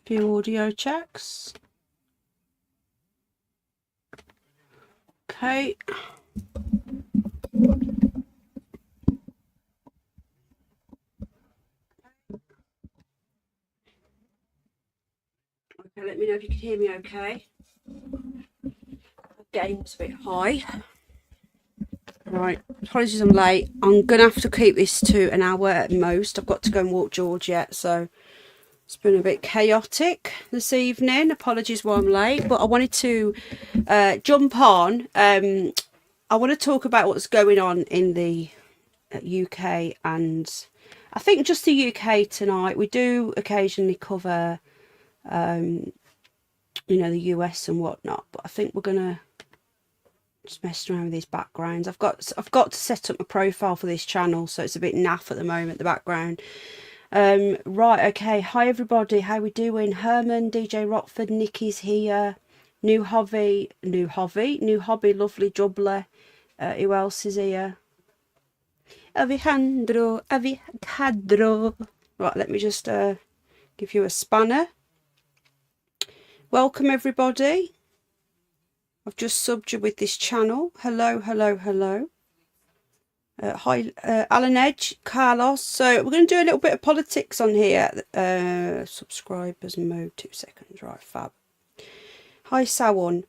Few audio checks. Okay. Okay, let me know if you can hear me okay. Game's a bit high. Right, apologies I'm late. I'm going to have to keep this to an hour at most. I've got to go and walk George yet, so it's been a bit chaotic this evening. Apologies why I'm late, but I wanted to jump on. I want to talk about what's going on in the UK, and I think just the UK tonight. We do occasionally cover, the US and whatnot, but I think we're gonna just mess around with these backgrounds. I've got to set up my profile for this channel, so it's a bit naff at the moment, the background. Right, okay. Hi everybody, how we doing? Herman, DJ Rockford, Nikki's here. New hobby, lovely jubbly. Who else is here? Avijandro. Right, let me just give you a spanner. Welcome everybody. I've just subbed you with this channel. Hello. Hi, Alan Edge, Carlos. So we're going to do a little bit of politics on here. Subscribers mode, 2 seconds. Right, fab. Hi, Sawon.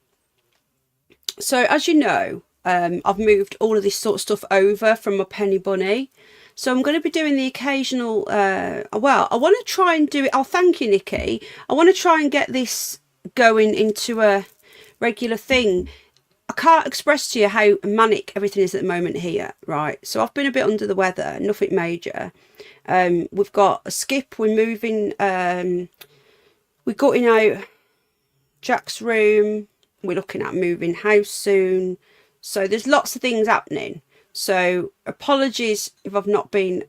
So as you know, I've moved all of this sort of stuff over from my Penny Bunny. So I'm going to be doing the occasional, well, I want to try and do it. Oh, thank you, Nikki. I want to try and get this going into a regular thing. I can't express to you how manic everything is at the moment here, right? So I've been a bit under the weather, nothing major. We've got a skip, we're moving, we're gutting out Jack's room, we're looking at moving house soon. So there's lots of things happening. So apologies if I've not been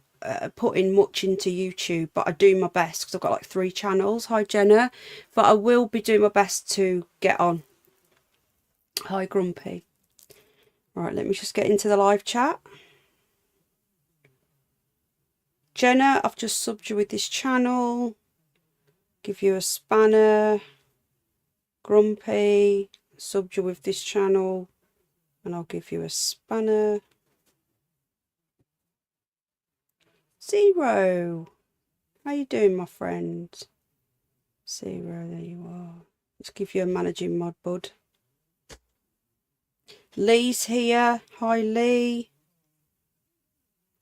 putting much into YouTube, but I do my best because I've got like 3 channels. Hi Jenna, but I will be doing my best to get on. Hi Grumpy. Right, let me just get into the live chat. Jenna, I've just subbed you with this channel. Give you a spanner. Grumpy, subbed you with this channel, and I'll give you a spanner. Zero, how you doing, my friend? Zero, there you are. Let's give you a managing mod, bud. Lee's here. Hi, Lee.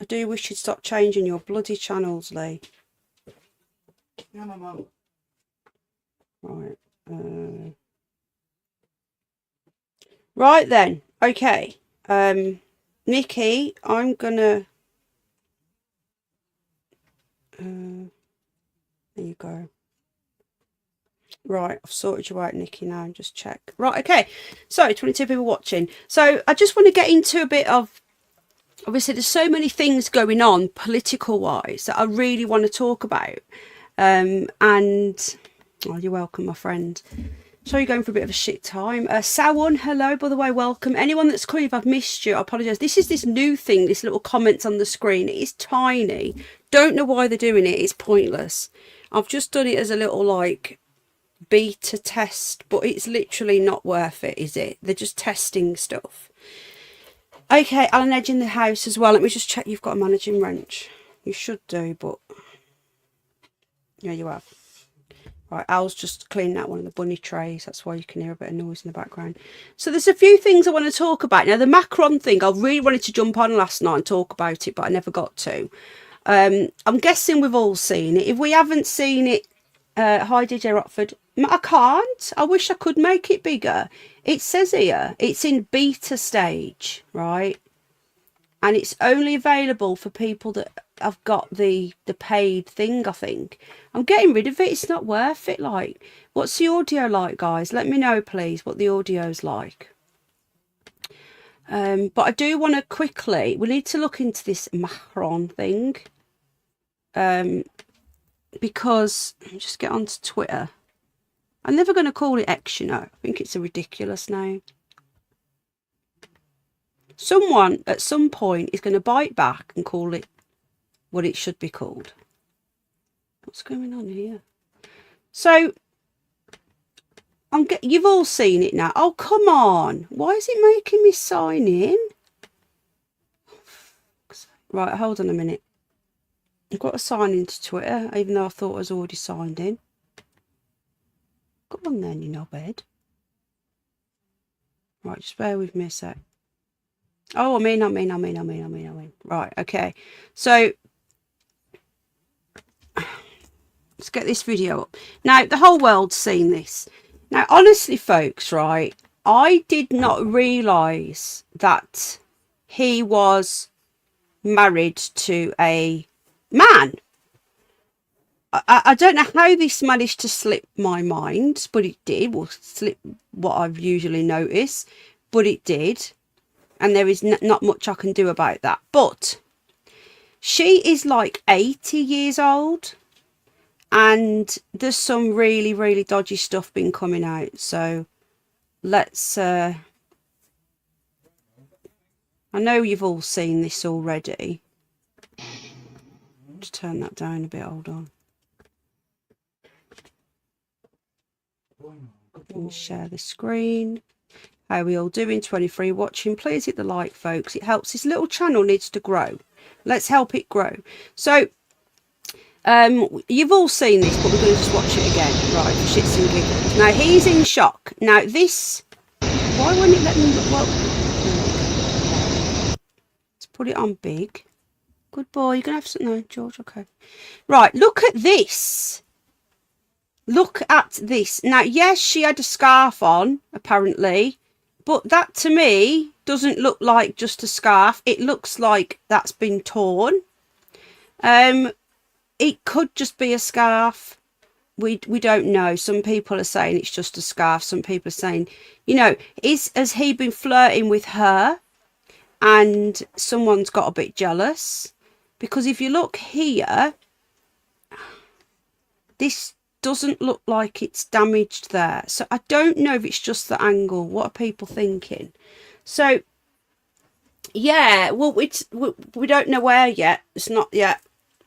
I do wish you'd stop changing your bloody channels, Lee. Yeah, my mum. Right. Right then. Okay. Nikki, I'm gonna. There you go. Right, I've sorted you out, Nikki, now. Just check. Right, okay. So, 22 people watching. So, I just want to get into a bit of... Obviously, there's so many things going on, political-wise, that I really want to talk about. And... Oh, you're welcome, my friend. So you're going for a bit of a shit time. Sawon, hello, by the way, welcome. Anyone that's come, if I've missed you, I apologise. This is this new thing, this little comments on the screen. It is tiny. Don't know why they're doing it. It's pointless. I've just done it as a little, like... beta test, but it's literally not worth it, is it? They're just testing stuff. Okay, Alan Edge in the house as well. Let me just check you've got a managing wrench. You should do, but yeah, you have. Right, Al's just cleaning out one of the bunny trays. That's why you can hear a bit of noise in the background. So there's a few things I want to talk about. Now, the Macron thing, I really wanted to jump on last night and talk about it, but I never got to. I'm guessing we've all seen it. If we haven't seen it, hi DJ Rockford. I can't. I wish I could make it bigger. It says here it's in beta stage, right? And it's only available for people that have got the paid thing, I think. I'm getting rid of it. It's not worth it. Like, what's the audio like, guys? Let me know, please, what the audio's like. But I do want to quickly... We need to look into this Macron thing. Because... Just get onto Twitter. I'm never going to call it X, you know. I think it's a ridiculous name. Someone, at some point, is going to bite back and call it what it should be called. What's going on here? So you've all seen it now. Oh, come on. Why is it making me sign in? Right, hold on a minute. I've got to sign into Twitter, even though I thought I was already signed in. Come on then, you knobhead. Right, just bear with me a sec. Oh, I mean. Right, okay. So, let's get this video up. Now, the whole world's seen this. Now, honestly, folks, right, I did not realise that he was married to a man. I don't know how this managed to slip my mind, but it did. Well, slip what I've usually noticed, but it did. And there is not much I can do about that. But she is like 80 years old. And there's some really, really dodgy stuff been coming out. So let's... I know you've all seen this already. Just turn that down a bit. Hold on. And share the screen. How are we all doing? 23 watching. Please hit the like, folks. It helps. This little channel needs to grow. Let's help it grow. So, you've all seen this, but we're going to just watch it again. Right, for shits and giggles. Now, he's in shock. Now, this... Why won't it let me... Well, let's put it on big. Good boy. You're going to have something... No, George, okay. Right, look at this. Look at this. Now, yes, she had a scarf on, apparently, but that to me doesn't look like just a scarf. It looks like that's been torn. It could just be a scarf. We don't know. Some people are saying it's just a scarf. Some people are saying, you know, has he been flirting with her and someone's got a bit jealous? Because if you look here, this doesn't look like it's damaged there. So I don't know if it's just the angle. What are people thinking? So yeah, well, we don't know where yet. It's not yet,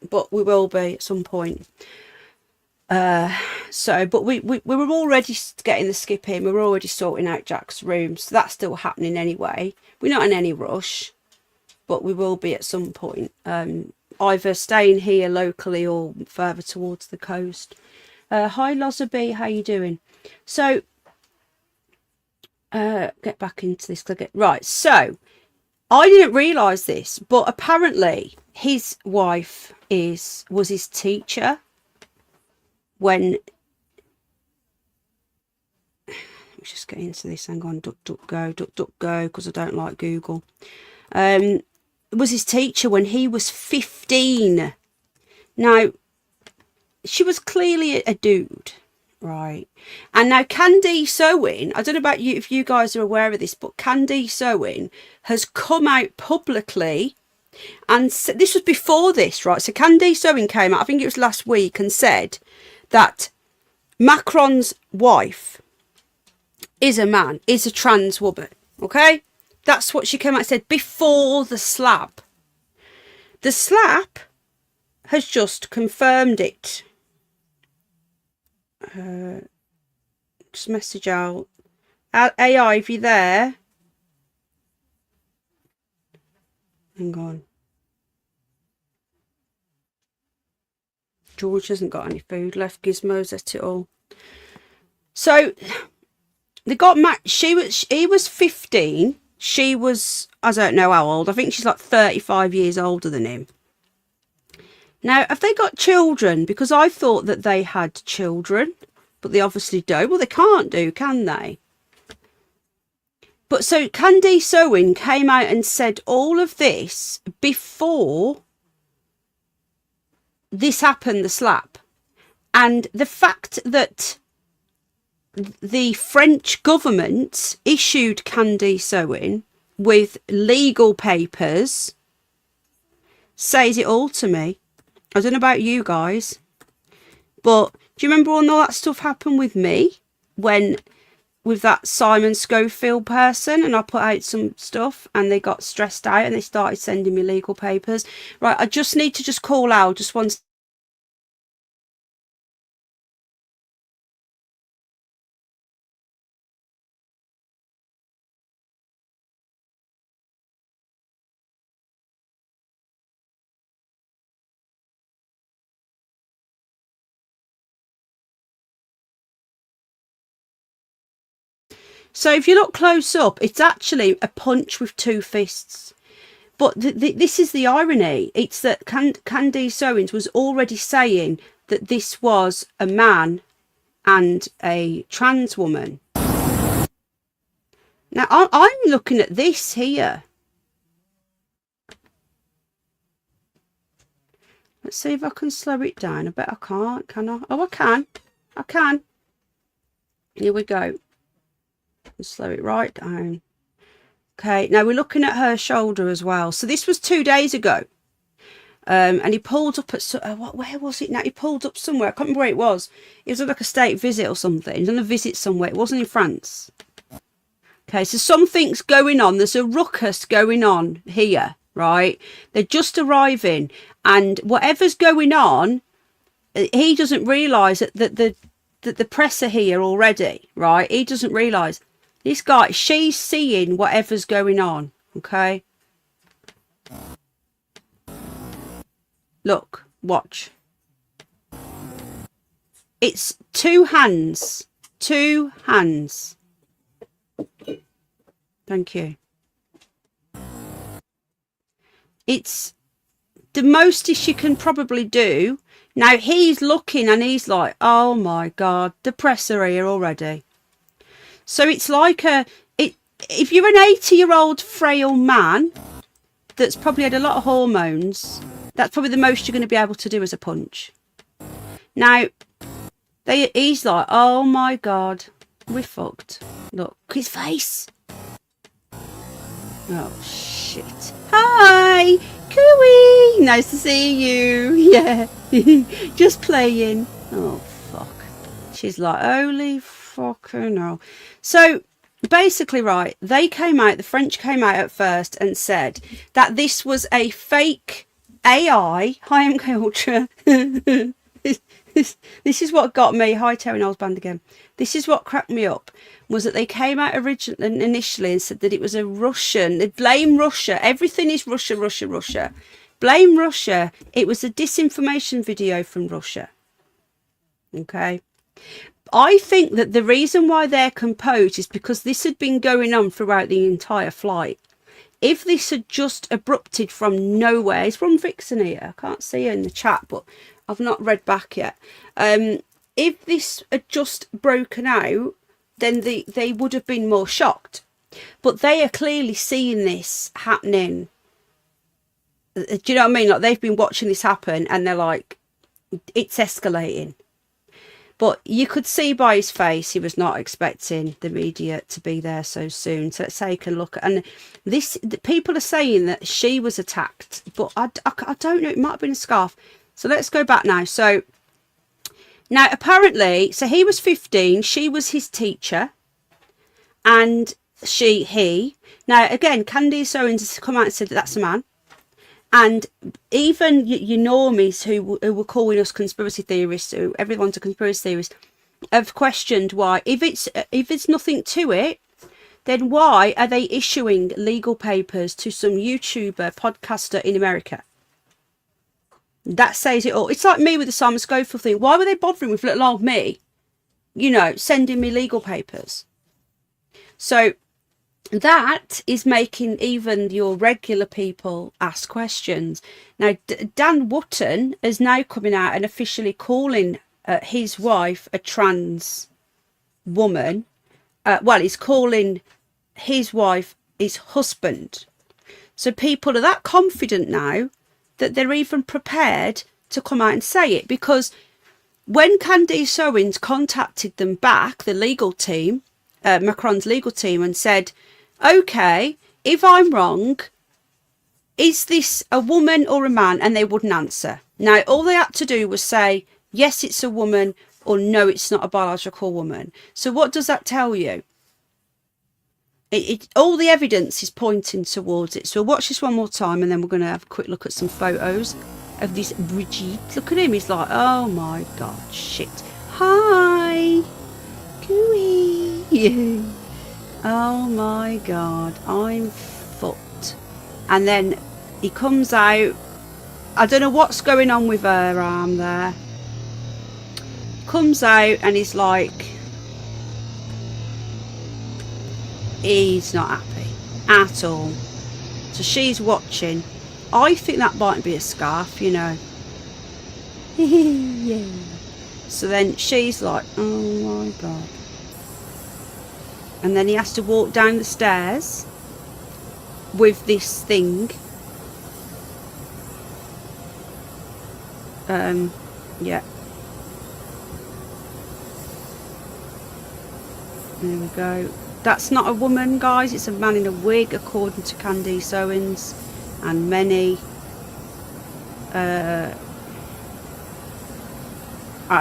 but we will be at some point. But we were already getting the skip in. We were already sorting out Jack's room, so that's still happening anyway. We're not in any rush, but we will be at some point. Either staying here locally or further towards the coast. Hi Loza B, how you doing? So get back into this. Right, so I didn't realise this, but apparently his wife was his teacher when... Let's just get into this. Hang on, duck go, because I don't like Google. Was his teacher when he was 15. Now, she was clearly a dude, right? And now Candice Owen, I don't know about you, if you guys are aware of this, but Candice Owen has come out publicly, and this was before this, right? So Candice Owen came out, I think it was last week, and said that Macron's wife is a man, is a trans woman, okay? That's what she came out and said before the slap. The slap has just confirmed it. Just message out. AI, if you're there. Hang on. George hasn't got any food left. Gizmos at it all. So they got matched. He was 15. She was, I don't know how old. I think she's like 35 years older than him. Now, have they got children? Because I thought that they had children, but they obviously don't. Well, they can't do, can they? But so Candice Owen came out and said all of this before this happened, the slap. And the fact that the French government issued Candice Owen with legal papers says it all to me. I don't know about you guys, but do you remember when all that stuff happened with me? When, with that Simon Schofield person, and I put out some stuff and they got stressed out and they started sending me legal papers. Right, I just need to just call out just one So if you look close up, it's actually a punch with two fists. But this is the irony. It's that Candice Owens was already saying that this was a man and a trans woman. Now, I'm looking at this here. Let's see if I can slow it down. I bet I can't, can I? Oh, I can. I can. Here we go. Slow it right down. Okay, now we're looking at her shoulder as well. So this was 2 days ago. And he pulled up at, where was it now? He pulled up somewhere. I can't remember where it was. It was like a state visit or something. He was on a visit somewhere. It wasn't in France. Okay, so something's going on. There's a ruckus going on here, right? They're just arriving. And whatever's going on, he doesn't realise that the press are here already, right? He doesn't realise. This guy, she's seeing whatever's going on, okay? Look, watch. It's two hands. Two hands. Thank you. It's the mostest you can probably do. Now he's looking and he's like, oh my God, the press are here already. So it's like if you're an 80-year-old frail man that's probably had a lot of hormones, that's probably the most you're going to be able to do as a punch. Now, he's like, oh my God, we're fucked. Look, his face. Oh, shit. Hi, Cooey. Nice to see you. Yeah, just playing. Oh, fuck. She's like, holy fucking hell. So, basically, right, they came out, the French came out at first and said that this was a fake AI. Hi, MK Ultra. This is what got me. Hi, Terry Knowles Band again. This is what cracked me up, was that they came out initially and said that it was a Russian. They blame Russia. Everything is Russia, Russia, Russia. Blame Russia. It was a disinformation video from Russia. Okay. I think that the reason why they're composed is because this had been going on throughout the entire flight. If this had just abrupted from nowhere, it's from Vixen here. I can't see her in the chat, but I've not read back yet. If this had just broken out, then they would have been more shocked. But they are clearly seeing this happening. Do you know what I mean? Like, they've been watching this happen and they're like, it's escalating. But you could see by his face he was not expecting the media to be there so soon. So let's take a look. And people are saying that she was attacked, but I don't know. It might have been a scarf. So let's go back now. So now apparently, so he was 15. She was his teacher. And he. Now again, Candice Owens has come out and said that that's a man. And even your normies who were calling us conspiracy theorists, who everyone's a conspiracy theorist, have questioned why, if it's nothing to it, then why are they issuing legal papers to some YouTuber, podcaster in America? That says it all. It's like me with the Simon Schofield thing. Why were they bothering with little old me, sending me legal papers? So that is making even your regular people ask questions. Now, Dan Wootton is now coming out and officially calling his wife a trans woman. He's calling his wife his husband. So people are that confident now that they're even prepared to come out and say it. Because when Candice Owens contacted them back, the legal team, Macron's legal team, and said, okay, if I'm wrong, is this a woman or a man? And they wouldn't answer. Now, all they had to do was say, yes, it's a woman, or no, it's not a biological woman. So what does that tell you? All the evidence is pointing towards it. So we'll watch this one more time, and then we're going to have a quick look at some photos of this Brigitte. Look at him. He's like, oh my God, shit. Hi. Cooey. Oh my God, I'm fucked. And then he comes out. I don't know what's going on with her arm there. Comes out and he's like, He's not happy at all. So she's watching. I think that might be a scarf, you know. Yeah. So then she's like, oh my God. And then he has to walk down the stairs with this thing. Yeah. There we go. That's not a woman, guys. It's a man in a wig, according to Candice Owens and many. I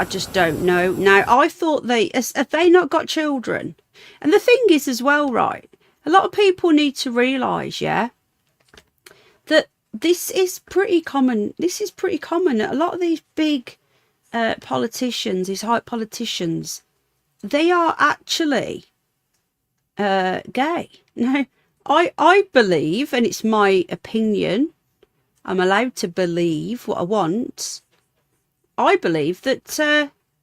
just don't know. Now, I thought have they not got children? And the thing is as well, right? A lot of people need to realise, yeah, that this is pretty common. This is pretty common. A lot of these big politicians, these high politicians, they are actually gay. Now, I believe, and it's my opinion, I'm allowed to believe what I want. I believe that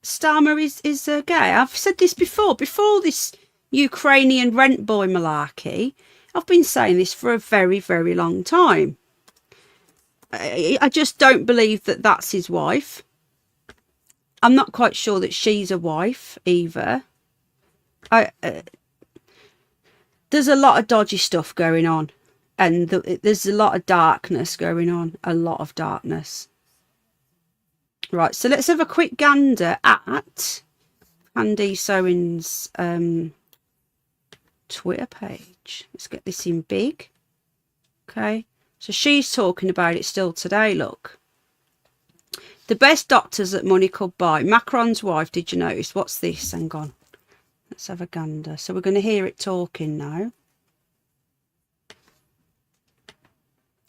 Starmer is gay. I've said this before this Ukrainian rent boy malarkey. I've been saying this for a very, very long time. I just don't believe that that's his wife. I'm not quite sure that she's a wife either. There's a lot of dodgy stuff going on, and there's a lot of darkness going on. A lot of darkness. Right, so let's have a quick gander at Candice Owens' Twitter page. Let's get this in big. Okay, so she's talking about it still today, look. The best doctors that money could buy. Macron's wife, did you notice? What's this? Hang on. Let's have a gander. So we're going to hear it talking now.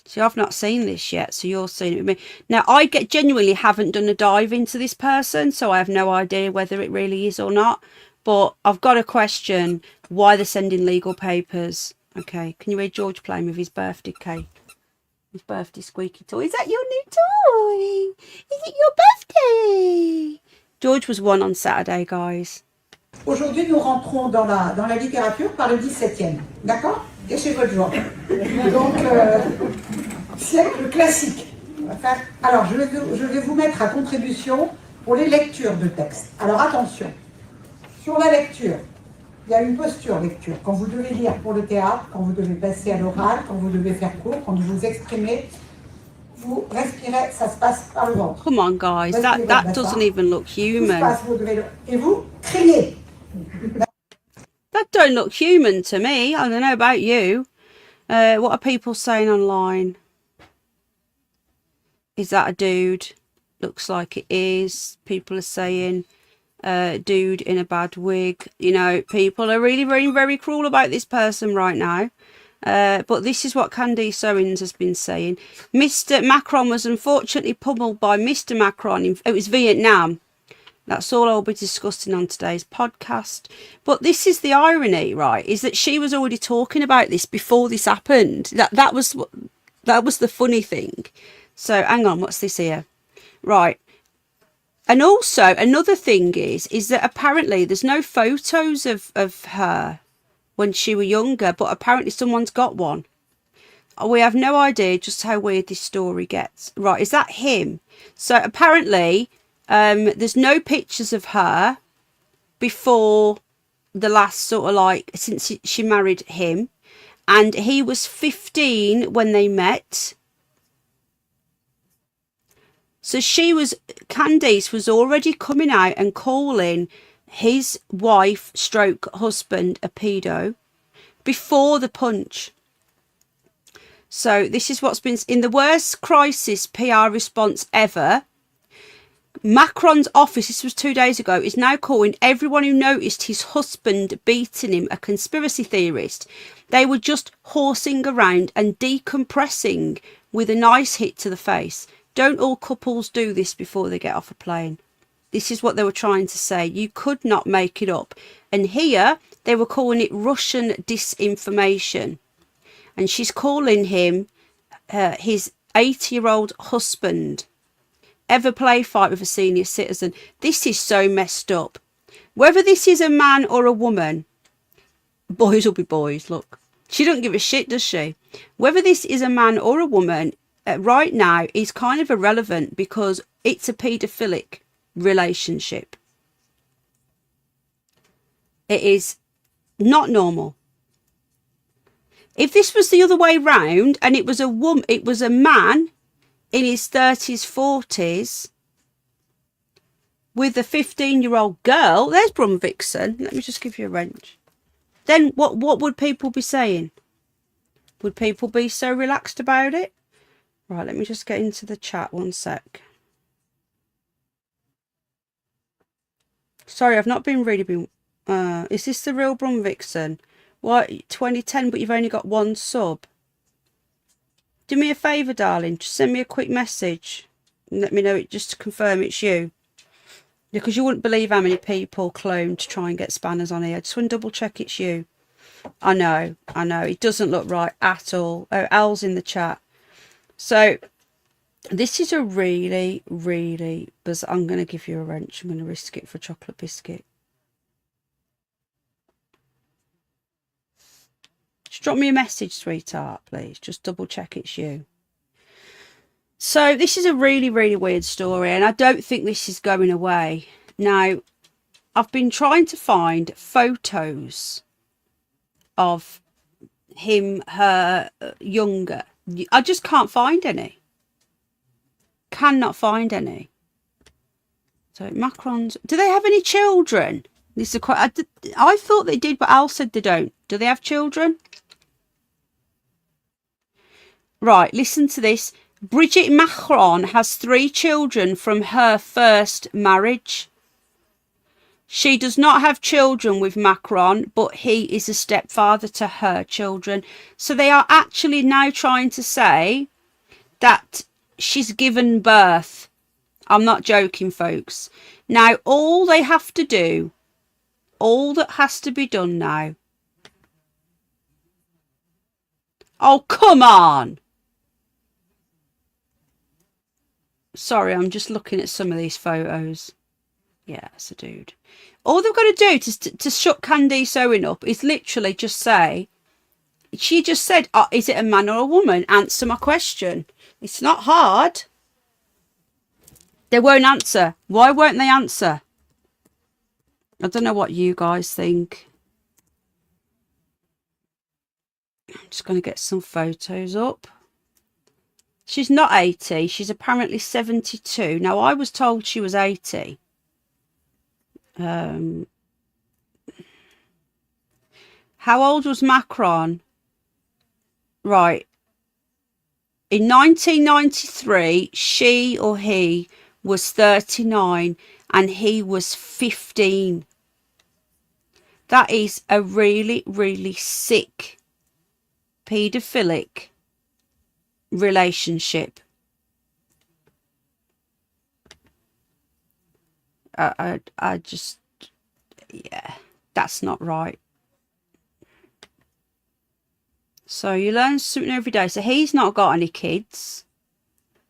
See, I've not seen this yet, so you're seeing it with me. Now, I genuinely haven't done a dive into this person, so I have no idea whether it really is or not. But I've got a question why they're sending legal papers. Okay, can you hear George playing with his birthday cake? His birthday squeaky toy. Is that your new toy? Is it your birthday? George was 1 on Saturday, guys. Aujourd'hui, nous rentrons dans la littérature par le 17e, d'accord? Et chez votre genre. Donc, siècle classique. Alors, je vais vous mettre à contribution pour les lectures de texte. Alors, attention. Sur la lecture, il y a une posture lecture. Quand vous devez lire pour le théâtre, quand vous devez passer à l'oral, quand vous devez faire court, quand vous vous exprimez, vous respirez, ça se passe par le ventre. Come on, guys, that doesn't even look human. Et vous criez. That don't look human to me. I don't know about you. What are people saying online? Is that a dude? Looks like it is. People are saying dude in a bad wig. You know, people are really very, very cruel about this person right now. But this is what Candice Owens has been saying. Mr. Macron was unfortunately pummeled by Mr. Macron. It was Vietnam. That's all I'll be discussing on today's podcast. But this is the irony, right? Is that she was already talking about this before this happened. That was the funny thing. So hang on, what's this here? Right. And also another thing is that apparently there's no photos of her when she was younger, but apparently someone's got one. We have no idea just how weird this story gets. Right, is that him? So apparently there's no pictures of her before the last sort of like, since she married him. And he was 15 when they met. So Candice was already coming out and calling his wife stroke husband a pedo before the punch. So this is what's been in the worst crisis PR response ever. Macron's office, this was 2 days ago, is now calling everyone who noticed his husband beating him a conspiracy theorist. They were just horsing around and decompressing with a nice hit to the face. Don't all couples do this before they get off a plane? This is what they were trying to say. You could not make it up. And here they were calling it Russian disinformation. And she's calling him his 80-year-old husband. Ever play fight with a senior citizen? This is so messed up. Whether this is a man or a woman, Boys will be boys, look. She doesn't give a shit, does she? Whether this is a man or a woman, right now is kind of irrelevant because it's a paedophilic relationship. It is not normal. If this was the other way round and it was a man in his 30s, 40s with a 15-year-old girl, there's Brum Vixen. Let me just give you a wrench. Then what would people be saying? Would people be so relaxed about it? Right, let me just get into the chat 1 sec. Sorry, I've not been is this the real Brum Vixen? What, 2010, but you've only got 1 sub? Do me a favour, darling. Just send me a quick message and let me know it, just to confirm it's you. Because you wouldn't believe how many people clone to try and get spanners on here. I just want to double check it's you. I know. It doesn't look right at all. Oh, Al's in the chat. So, this is a really, really bizarre. I'm going to give you a wrench. I'm going to risk it for a chocolate biscuit. Just drop me a message, sweetheart, please. Just double check it's you. So this is a really, really weird story, and I don't think this is going away. Now, I've been trying to find photos of him, her, younger. I just can't find any. Cannot find any. So Macron's... Do they have any children? This is I thought they did, but Al said they don't. Do they have children? Right, listen to this. Brigitte Macron has 3 children from her first marriage. She does not have children with Macron, but he is a stepfather to her children. So they are actually now trying to say that she's given birth. I'm not joking, folks. Now, all they have to do, all that has to be done now. Oh, come on. Sorry, I'm just looking at some of these photos. Yeah, that's a dude. All they've got to do to shut Candice Owen up is literally just say, she just said, oh, is it a man or a woman? Answer my question. It's not hard. They won't answer. Why won't they answer? I don't know what you guys think. I'm just going to get some photos up. She's not 80. She's apparently 72. Now, I was told she was 80. How old was Macron? Right. In 1993, she or he was 39 and he was 15. That is a really, really sick paedophilic relationship. I just, yeah, that's not right. So you learn something every day. So he's not got any kids,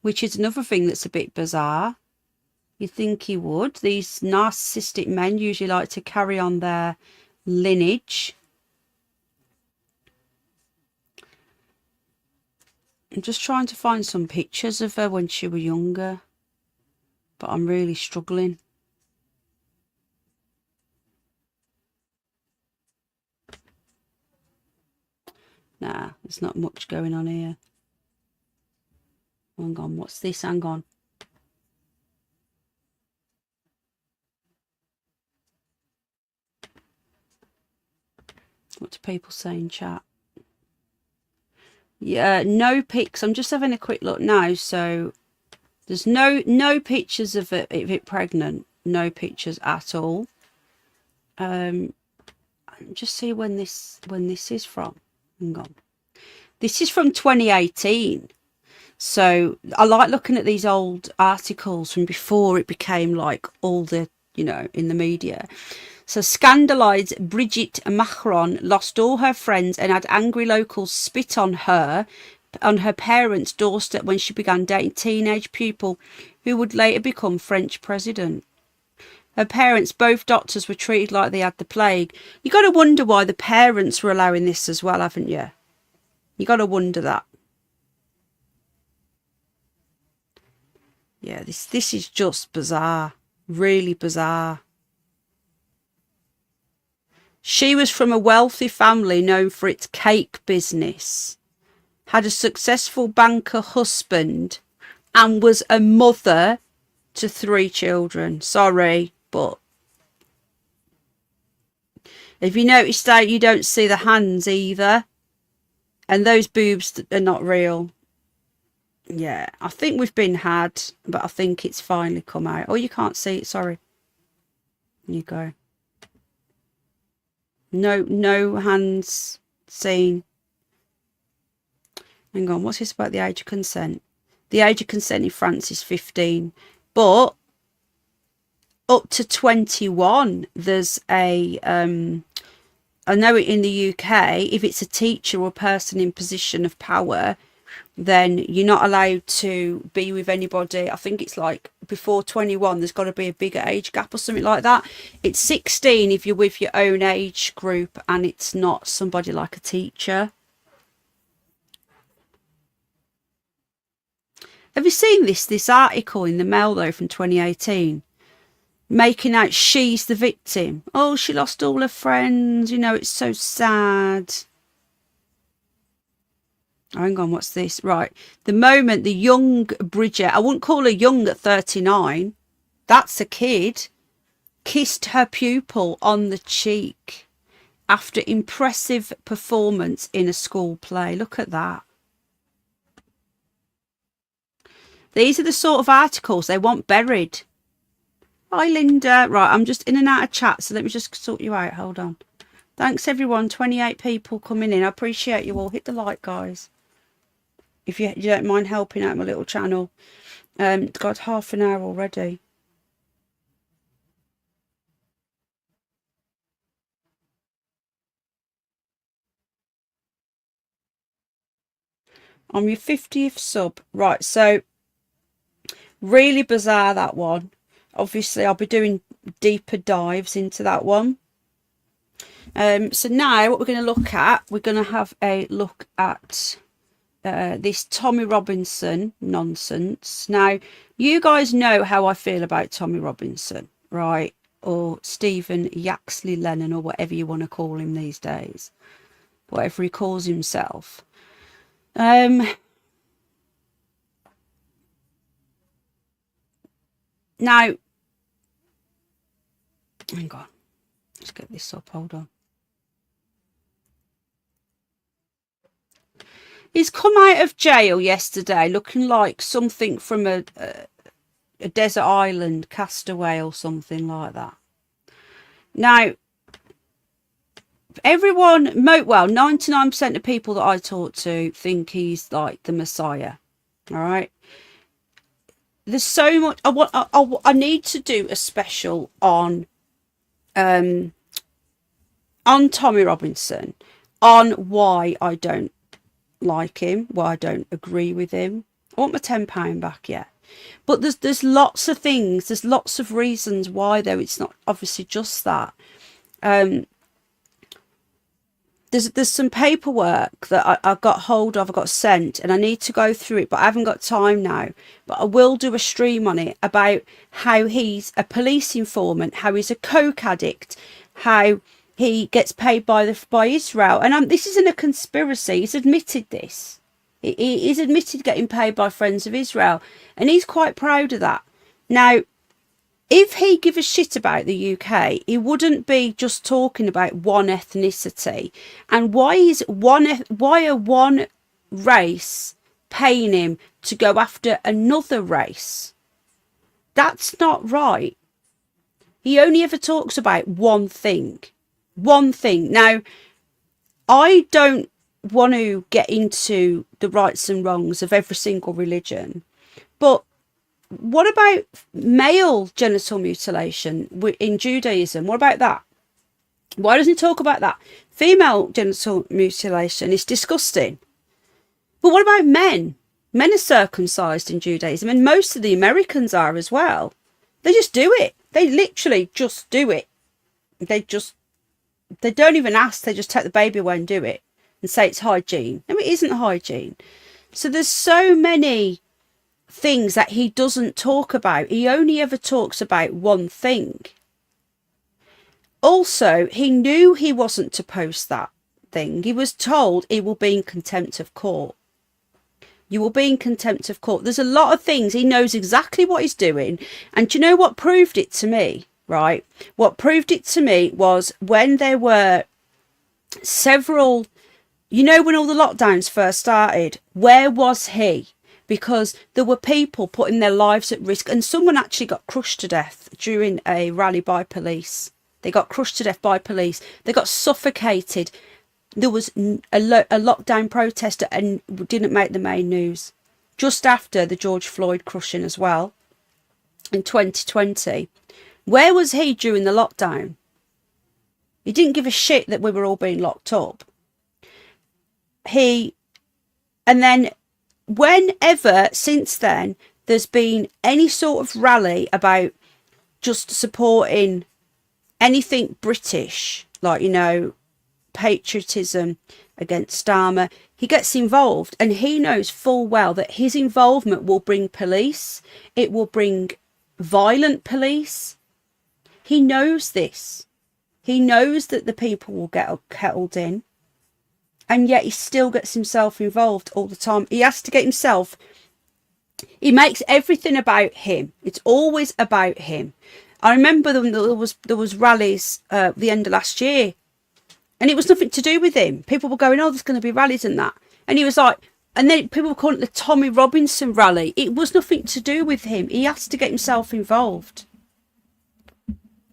which is another thing that's a bit bizarre. You'd think he would. These narcissistic men usually like to carry on their lineage. I'm just trying to find some pictures of her when she was younger, but I'm really struggling. Nah, there's not much going on here. Hang on, what's this? Hang on. What do people say in chat? Yeah, no pics. I'm just having a quick look now. So there's no pictures of it pregnant. No pictures at all. Just see when this is from. Hang on. This is from 2018. So I like looking at these old articles from before it became like all the, you know, in the media. So scandalised Brigitte Macron lost all her friends and had angry locals spit on her parents' doorstep when she began dating teenage pupil who would later become French president. Her parents, both doctors, were treated like they had the plague. You got to wonder why the parents were allowing this as well, haven't you? You got to wonder that. Yeah, this is just bizarre. Really bizarre. She was from a wealthy family known for its cake business, had a successful banker husband, and was a mother to 3 children. Sorry, but if you notice that, you don't see the hands either. And those boobs are not real. Yeah, I think we've been had, but I think it's finally come out. Oh, you can't see it, sorry. There you go. No hands seen. Hang on, what's this about the age of consent? The age of consent in France is 15, but up to 21, there's a, I know in the UK, if it's a teacher or a person in position of power, then you're not allowed to be with anybody. I think it's like before 21, there's got to be a bigger age gap or something like that. It's 16 if you're with your own age group and it's not somebody like a teacher. Have you seen this article in the Mail, though, from 2018? Making out she's the victim. Oh, she lost all her friends. You know, it's so sad. Oh, hang on, what's this? Right. The moment the young Bridget, I wouldn't call her young at 39. That's a kid. Kissed her pupil on the cheek after impressive performance in a school play. Look at that. These are the sort of articles they want buried. Hi, Linda. Right, I'm just in and out of chat, so let me just sort you out. Hold on. Thanks, everyone. 28 people coming in. I appreciate you all. Hit the like, guys. If you don't mind helping out my little channel. It's got half an hour already. I'm your 50th sub. Right, so really bizarre, that one. Obviously, I'll be doing deeper dives into that one. So now what we're going to look at, we're going to have a look at this Tommy Robinson nonsense. Now, you guys know how I feel about Tommy Robinson, right? Or Stephen Yaxley Lennon, or whatever you want to call him these days. Whatever he calls himself. Now, hang on, let's get this up, hold on. He's come out of jail yesterday looking like something from a desert island castaway or something like that. Now, everyone, well, 99% of people that I talk to think he's like the Messiah, all right? There's so much I need to do a special on Tommy Robinson, on why I don't like him, why I don't agree with him. I want my £10 back, yeah. But there's lots of things, there's lots of reasons why, though. It's not obviously just that. There's some paperwork that I got hold of, I got sent, and I need to go through it, but I haven't got time now. But I will do a stream on it about how he's a police informant, how he's a coke addict, how he gets paid by Israel. And this isn't a conspiracy. He's admitted this. He's admitted getting paid by Friends of Israel, and he's quite proud of that. Now, if he gave a shit about the UK, he wouldn't be just talking about one ethnicity. And why are one race paying him to go after another race? That's not right. He only ever talks about one thing. One thing. Now, I don't want to get into the rights and wrongs of every single religion, but what about male genital mutilation in Judaism? What about that? Why doesn't he talk about that? Female genital mutilation is disgusting. But what about men? Men are circumcised in Judaism, and most of the Americans are as well. They just do it. They literally just do it. They don't even ask. They just take the baby away and do it and say it's hygiene. No, it isn't hygiene. So there's so many things that he doesn't talk about. He only ever talks about one thing. Also, he knew he wasn't to post that thing. He was told he will be in contempt of court. You will be in contempt of court. There's a lot of things. He knows exactly what he's doing. And do you know what proved it to me? Right? What proved it to me was when there were several, you know, when all the lockdowns first started, where was he? Because there were people putting their lives at risk, and someone actually got crushed to death during a rally by police. They got crushed to death by police. They got suffocated. There was a lockdown protester and didn't make the main news. Just after the George Floyd crushing as well in 2020. Where was he during the lockdown? He didn't give a shit that we were all being locked up. And then whenever since then there's been any sort of rally about just supporting anything British, like, you know, patriotism against Starmer, he gets involved, and he knows full well that his involvement will bring police. It will bring violent police. He knows this. He knows that the people will get kettled in, and yet he still gets himself involved all the time. He has to get himself, he makes everything about him. It's always about him. I remember there was rallies the end of last year, and it was nothing to do with him. People were going, oh, there's going to be rallies and that. And he was like, and then people were calling it the Tommy Robinson rally. It was nothing to do with him. He has to get himself involved.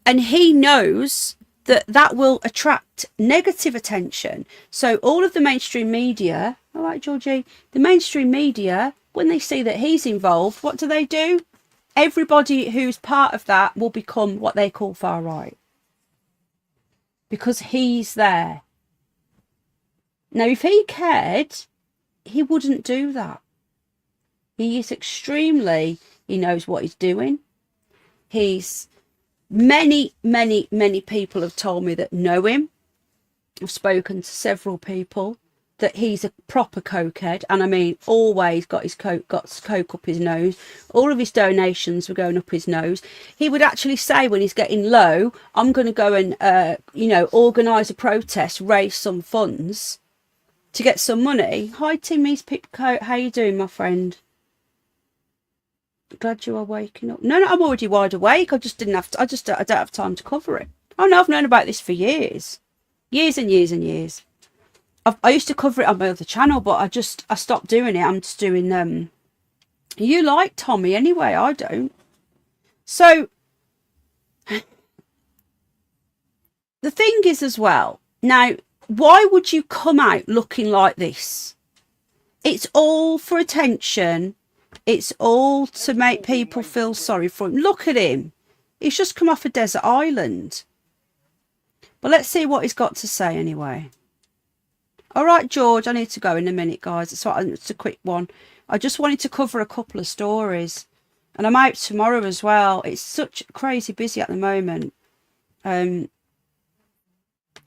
And he knows that that will attract negative attention. So all of the mainstream media, all right, Georgie, the mainstream media, when they see that he's involved, what do? Everybody who's part of that will become what they call far right. Because he's there. Now, if he cared, he wouldn't do that. He is extremely, he knows what he's doing. Many people have told me that know him. I've spoken to several people that he's a proper cokehead, and I mean always got coke up his nose. All of his donations were going up his nose. He would actually say when he's getting low, I'm going to go and organise a protest, raise some funds to get some money. Hi Timmy's Pipcoat, how you doing, my friend? Glad you are waking up. No, I'm already wide awake. I don't have time to cover it. Oh no, I've known about this for years and years. I used to cover it on my other channel, but I stopped doing it. I'm just doing you like Tommy anyway, I don't. So the thing is as well, now why would you come out looking like this? It's all for attention. It's all to make people feel sorry for him. Look at him. He's just come off a desert island. But let's see what he's got to say anyway. All right, George, I need to go in a minute, guys. It's a quick one. I just wanted to cover a couple of stories. And I'm out tomorrow as well. It's such crazy busy at the moment. I'll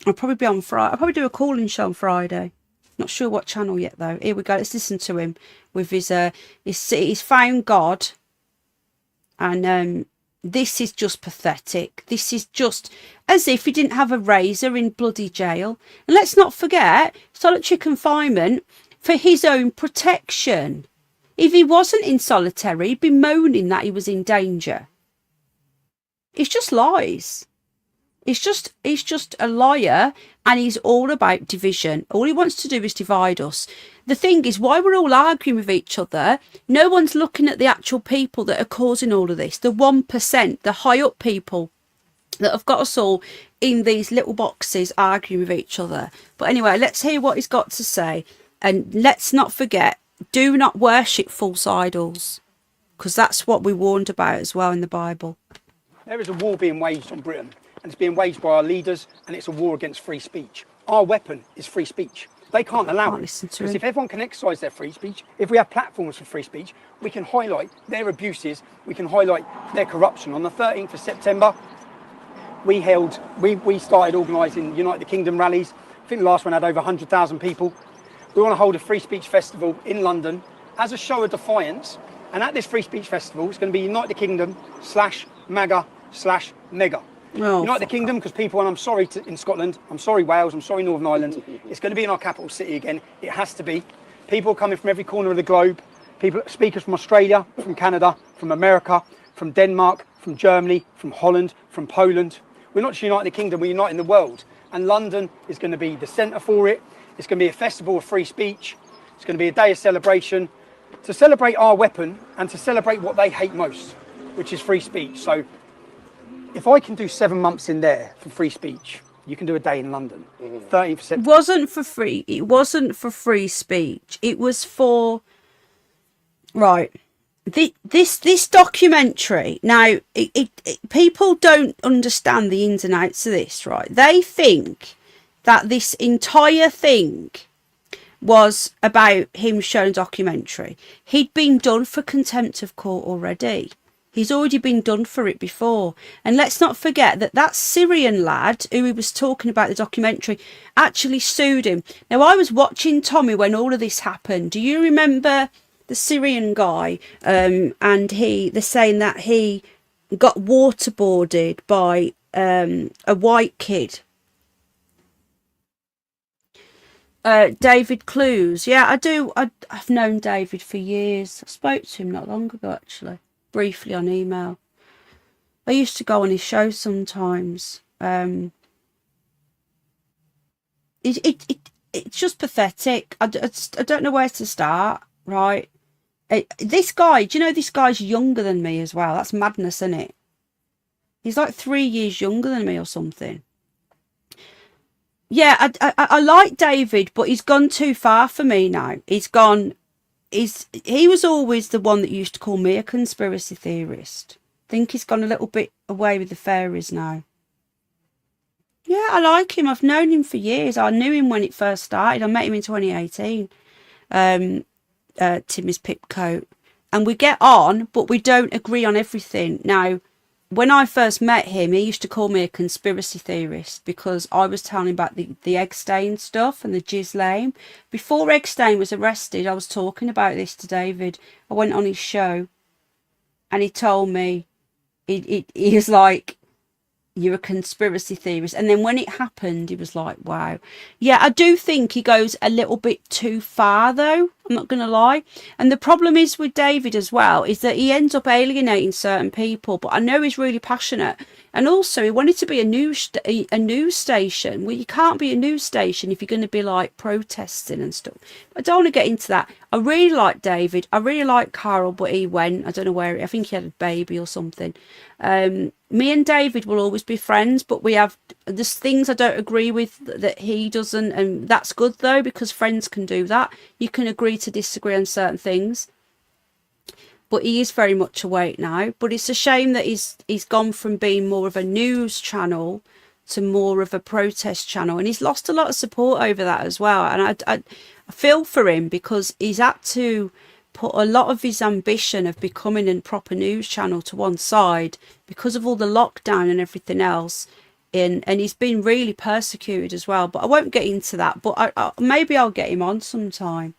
probably be on Friday. I'll probably do a call-in show on Friday. Not sure what channel yet, though. Here we go. Let's listen to him with he's found God. And this is just pathetic. This is just as if he didn't have a razor in bloody jail. And let's not forget, solitary confinement for his own protection. If he wasn't in solitary, he'd be moaning that he was in danger. It's just lies. He's just a liar, and he's all about division. All he wants to do is divide us. The thing is, why we're all arguing with each other, no one's looking at the actual people that are causing all of this. The 1%, the high up people that have got us all in these little boxes arguing with each other. But anyway, let's hear what he's got to say. And let's not forget, do not worship false idols, because that's what we warned about as well in the Bible. There is a war being waged on Britain, and it's being waged by our leaders, and it's a war against free speech. Our weapon is free speech. They can't allow Can't it. listen to Because him. if everyone can exercise their free speech, if we have platforms for free speech, we can highlight their abuses, we can highlight their corruption. On the 13th of September, we started organising United Kingdom rallies. I think the last one had over 100,000 people. We want to hold a free speech festival in London as a show of defiance. And at this free speech festival, it's going to be United Kingdom /MAGA/Mega. Oh, United Kingdom, because people, and I'm sorry in Scotland, I'm sorry Wales, I'm sorry Northern Ireland, it's going to be in our capital city again. It has to be. People coming from every corner of the globe, speakers from Australia, from Canada, from America, from Denmark, from Germany, from Holland, from Poland. We're not just uniting the kingdom, we're uniting the world. And London is going to be the centre for it. It's going to be a festival of free speech. It's going to be a day of celebration to celebrate our weapon and to celebrate what they hate most, which is free speech. So if I can do 7 months in there for free speech, you can do a day in London. 30%. It wasn't for free. It wasn't for free speech. It was for, right. This documentary, now, people don't understand the ins and outs of this, right? They think that this entire thing was about him showing a documentary. He'd been done for contempt of court already. He's already been done for it before. And let's not forget that that Syrian lad who he was talking about the documentary actually sued him. Now, I was watching Tommy when all of this happened. Do you remember the Syrian guy? And they're saying that he got waterboarded by a white kid. David Clues. Yeah, I do. I've known David for years. I spoke to him not long ago, actually. Briefly on email. I used to go on his show sometimes. It's just pathetic. I don't know where to start, right? This guy, do you know this guy's younger than me as well? That's madness, isn't it? He's like 3 years younger than me or something. Yeah, I like David, but he's gone too far for me now. He was always the one that used to call me a conspiracy theorist. I think he's gone a little bit away with the fairies now. Yeah, I like him. I've known him for years. I knew him when it first started. I met him in 2018. Timmy's Pipcoat. And we get on, but we don't agree on everything. Now, when I first met him, he used to call me a conspiracy theorist because I was telling him about the Eggstein stuff and the Ghislaine. Before Eggstein was arrested, I was talking about this to David. I went on his show and he told me, he was like, you're a conspiracy theorist. And then when it happened, he was like, wow. Yeah, I do think he goes a little bit too far, though. I'm not going to lie. And the problem is with David as well, is that he ends up alienating certain people. But I know he's really passionate. And also, he wanted to be a news station. Well, you can't be a news station if you're going to be like protesting and stuff. I don't want to get into that. I really like David. I really like Carl, but he went. I don't know where. I think he had a baby or something. Me and David will always be friends, but there's things I don't agree with that he doesn't, and that's good though, because friends can do that. You can agree to disagree on certain things. But he is very much awake now. But it's a shame that he's gone from being more of a news channel to more of a protest channel, and he's lost a lot of support over that as well. And I feel for him because he's had to put a lot of his ambition of becoming a proper news channel to one side because of all the lockdown and everything else. And he's been really persecuted as well. But I won't get into that. But maybe I'll get him on sometime.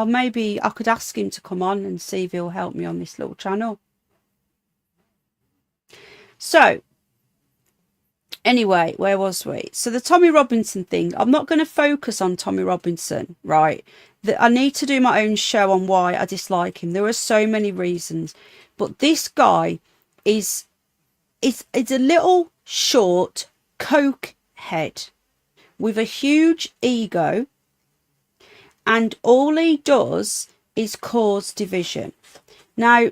Maybe I could ask him to come on and see if he'll help me on this little channel. So, anyway, where was we? So the Tommy Robinson thing. I'm not going to focus on Tommy Robinson, right? I need to do my own show on why I dislike him. There are so many reasons. But this guy is a little short coke head with a huge ego. And all he does is cause division. Now,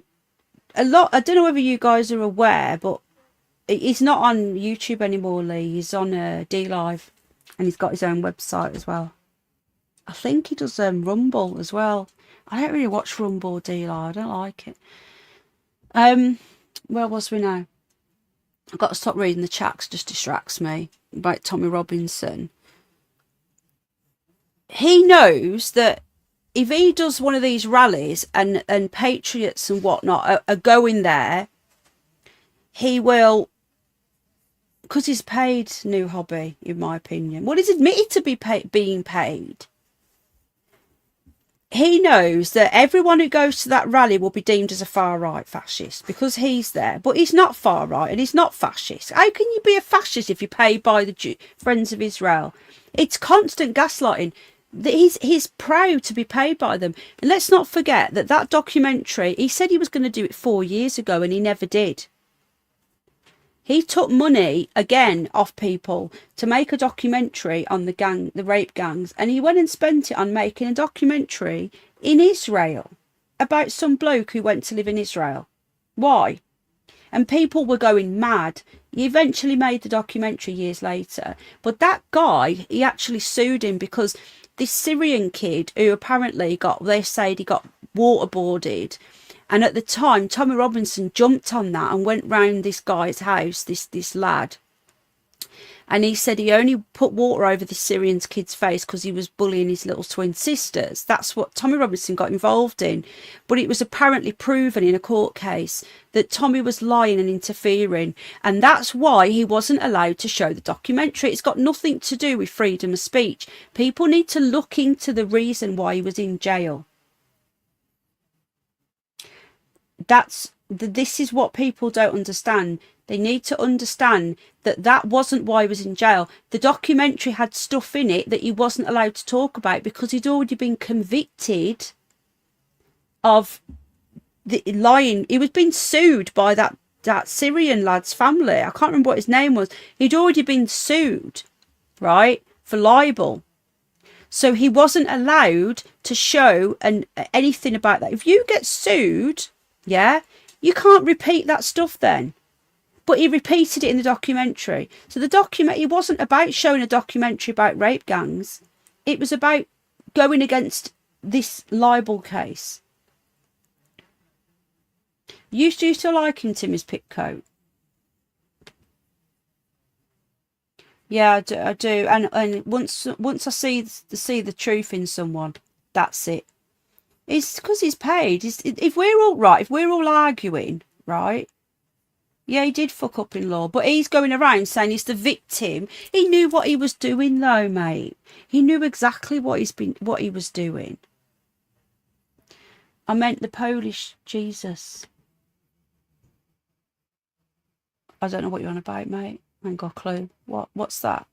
I don't know whether you guys are aware, but he's not on YouTube anymore, Lee. He's on DLive, and he's got his own website as well. I think he does Rumble as well. I don't really watch Rumble or DLive. I don't like it. Where was we now? I've got to stop reading the chat 'cause it just distracts me about Tommy Robinson. he knows that if he does one of these rallies and patriots and whatnot are going there, he will, because he's paid, New Hobby, in my opinion. Well, he's admitted to being paid. He knows that everyone who goes to that rally will be deemed as a far-right fascist because he's there. But he's not far-right and he's not fascist. How can you be a fascist if you're paid by the Friends of Israel? It's constant gaslighting. He's proud to be paid by them. And let's not forget that documentary, he said he was going to do it 4 years ago and he never did. He took money again off people to make a documentary on the rape gangs, and he went and spent it on making a documentary in Israel about some bloke who went to live in Israel. Why? And people were going mad. He eventually made the documentary years later, but that guy, he actually sued him because this Syrian kid who apparently they said he got waterboarded. And at the time, Tommy Robinson jumped on that and went round this guy's house, this lad. And he said he only put water over the Syrian kid's face because he was bullying his little twin sisters. That's what Tommy Robinson got involved in. But it was apparently proven in a court case that Tommy was lying and interfering. And that's why he wasn't allowed to show the documentary. It's got nothing to do with freedom of speech. People need to look into the reason why he was in jail. This is what people don't understand. They need to understand that wasn't why he was in jail. The documentary had stuff in it that he wasn't allowed to talk about because he'd already been convicted of the lying. He was being sued by that Syrian lad's family. I can't remember what his name was. He'd already been sued, right, for libel. So he wasn't allowed to show anything about that. If you get sued, yeah, you can't repeat that stuff then. But he repeated it in the documentary. So the documentary wasn't about showing a documentary about rape gangs. It was about going against this libel case. You used to like him, Timmy's Pitcoat. Yeah, I do. And once I see the truth in someone, that's it. It's because he's paid. If we're all arguing, right? Yeah, he did fuck up in law, but he's going around saying he's the victim. He knew what he was doing, though, mate. He knew exactly what he was doing. I meant the Polish Jesus. I don't know what you're on about, mate. I ain't got a clue. What's that?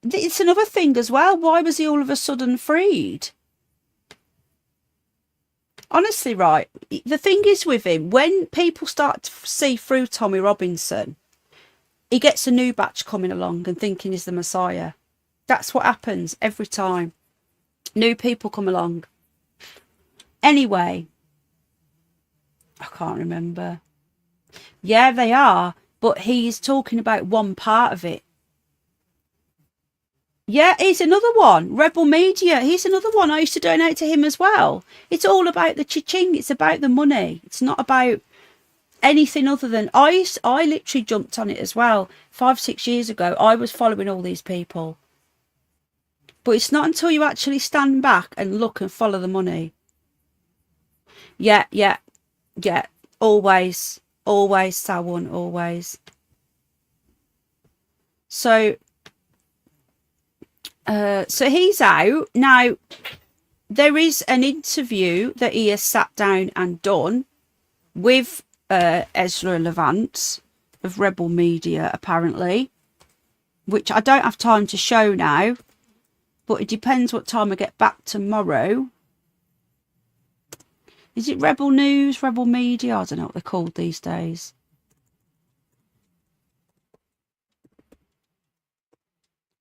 It's another thing as well. Why was he all of a sudden freed? Honestly, right, the thing is with him, when people start to see through Tommy Robinson, he gets a new batch coming along and thinking he's the Messiah. That's what happens every time. New people come along. Anyway, I can't remember. Yeah, they are, but he's talking about one part of it. Yeah, he's another one. Rebel Media. He's another one. I used to donate to him as well. It's all about the cha-ching. It's about the money. It's not about anything other than... I literally jumped on it as well. 5-6 years ago, I was following all these people. But it's not until you actually stand back and look and follow the money. Yeah. Always, Sawun, always. So he's out. Now, there is an interview that he has sat down and done with Ezra Levant of Rebel Media, apparently, which I don't have time to show now, but it depends what time I get back tomorrow. Is it Rebel News, Rebel Media? I don't know what they're called these days.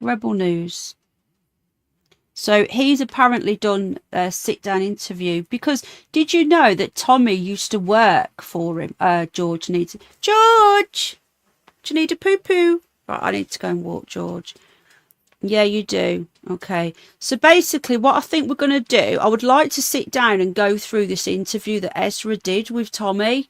Rebel News. So he's apparently done a sit-down interview because did you know that Tommy used to work for him? George, do you need a poo-poo? Right, I need to go and walk George. Yeah, you do. Okay. So basically what I think we're going to do, I would like to sit down and go through this interview that Ezra did with Tommy.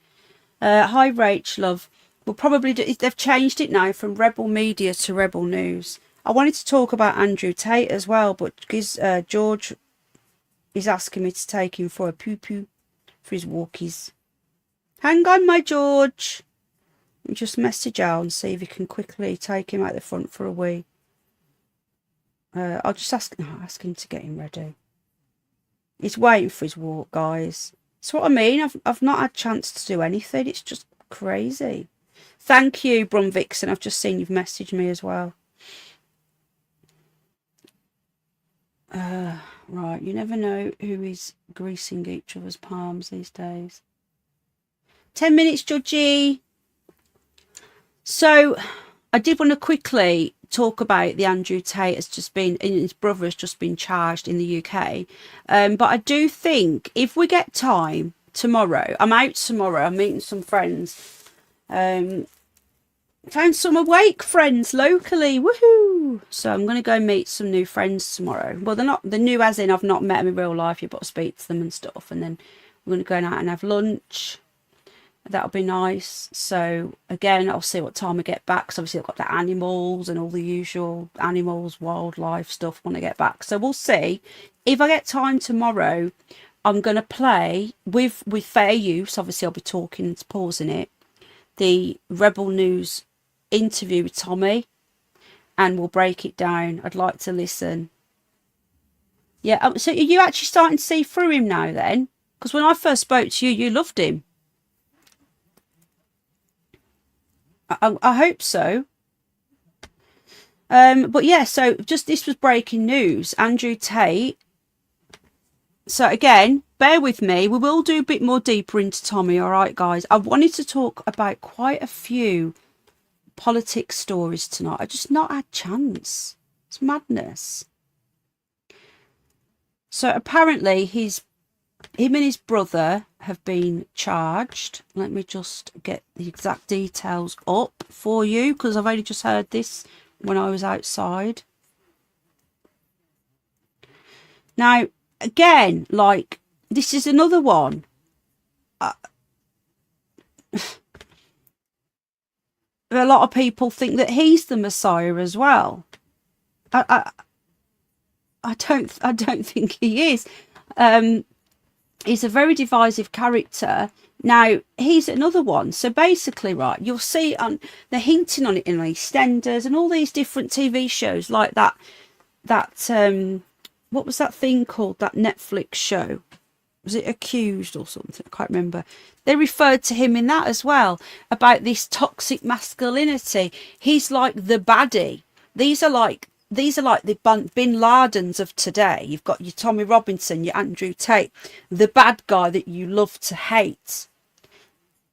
Hi, Rach, love. We'll probably do, they've changed it now from Rebel Media to Rebel News. I wanted to talk about Andrew Tate as well, but because George is asking me to take him for a poo-poo for his walkies. Hang on, my George. And just message Al and see if he can quickly take him out the front for a wee. I'll just ask him to get him ready. He's waiting for his walk, guys. That's what I mean. I've not had a chance to do anything. It's just crazy. Thank you, Brum Vixen. I've just seen you've messaged me as well. Right, you never know who is greasing each other's palms these days. 10 minutes, Judgy. So, I did want to quickly talk about the Andrew Tate has just been, his brother has just been charged in the UK. But I do think if we get time tomorrow, I'm out tomorrow, I'm meeting some friends. Found some awake friends locally, woohoo! So I'm going to go meet some new friends tomorrow. Well, they're new as in I've not met them in real life yet, but I speak to them and stuff. And then we're going to go out and have lunch. That'll be nice. So again, I'll see what time I get back. Because obviously I've got the animals and all the usual animals, wildlife stuff when I get back. So we'll see. If I get time tomorrow, I'm going to play with fair use. Obviously I'll be talking and pausing it. The Rebel News interview with Tommy, and we'll break it down. I'd like to listen. Yeah, so are you actually starting to see through him now then? Because when I first spoke to you, you loved him. I hope so. But yeah, so just this was breaking news. Andrew Tate. So again, bear with me. We will do a bit more deeper into Tommy. All right, guys. I wanted to talk about quite a few politics stories tonight. I just not had a chance. It's madness. So apparently him and his brother have been charged. Let me just get the exact details up for you because I've only just heard this when I was outside. Now, again, like, this is another one. A lot of people think that he's the Messiah as well. I don't think he is. He's a very divisive character. Now, he's another one. So basically, right, you'll see they're hinting on it in EastEnders and all these different TV shows like that what was that thing called, that Netflix show? Was it Accused or something? I can't remember. They referred to him in that as well, about this toxic masculinity. He's like the baddie. These are like the Bin Ladens of today. You've got your Tommy Robinson, your Andrew Tate, the bad guy that you love to hate.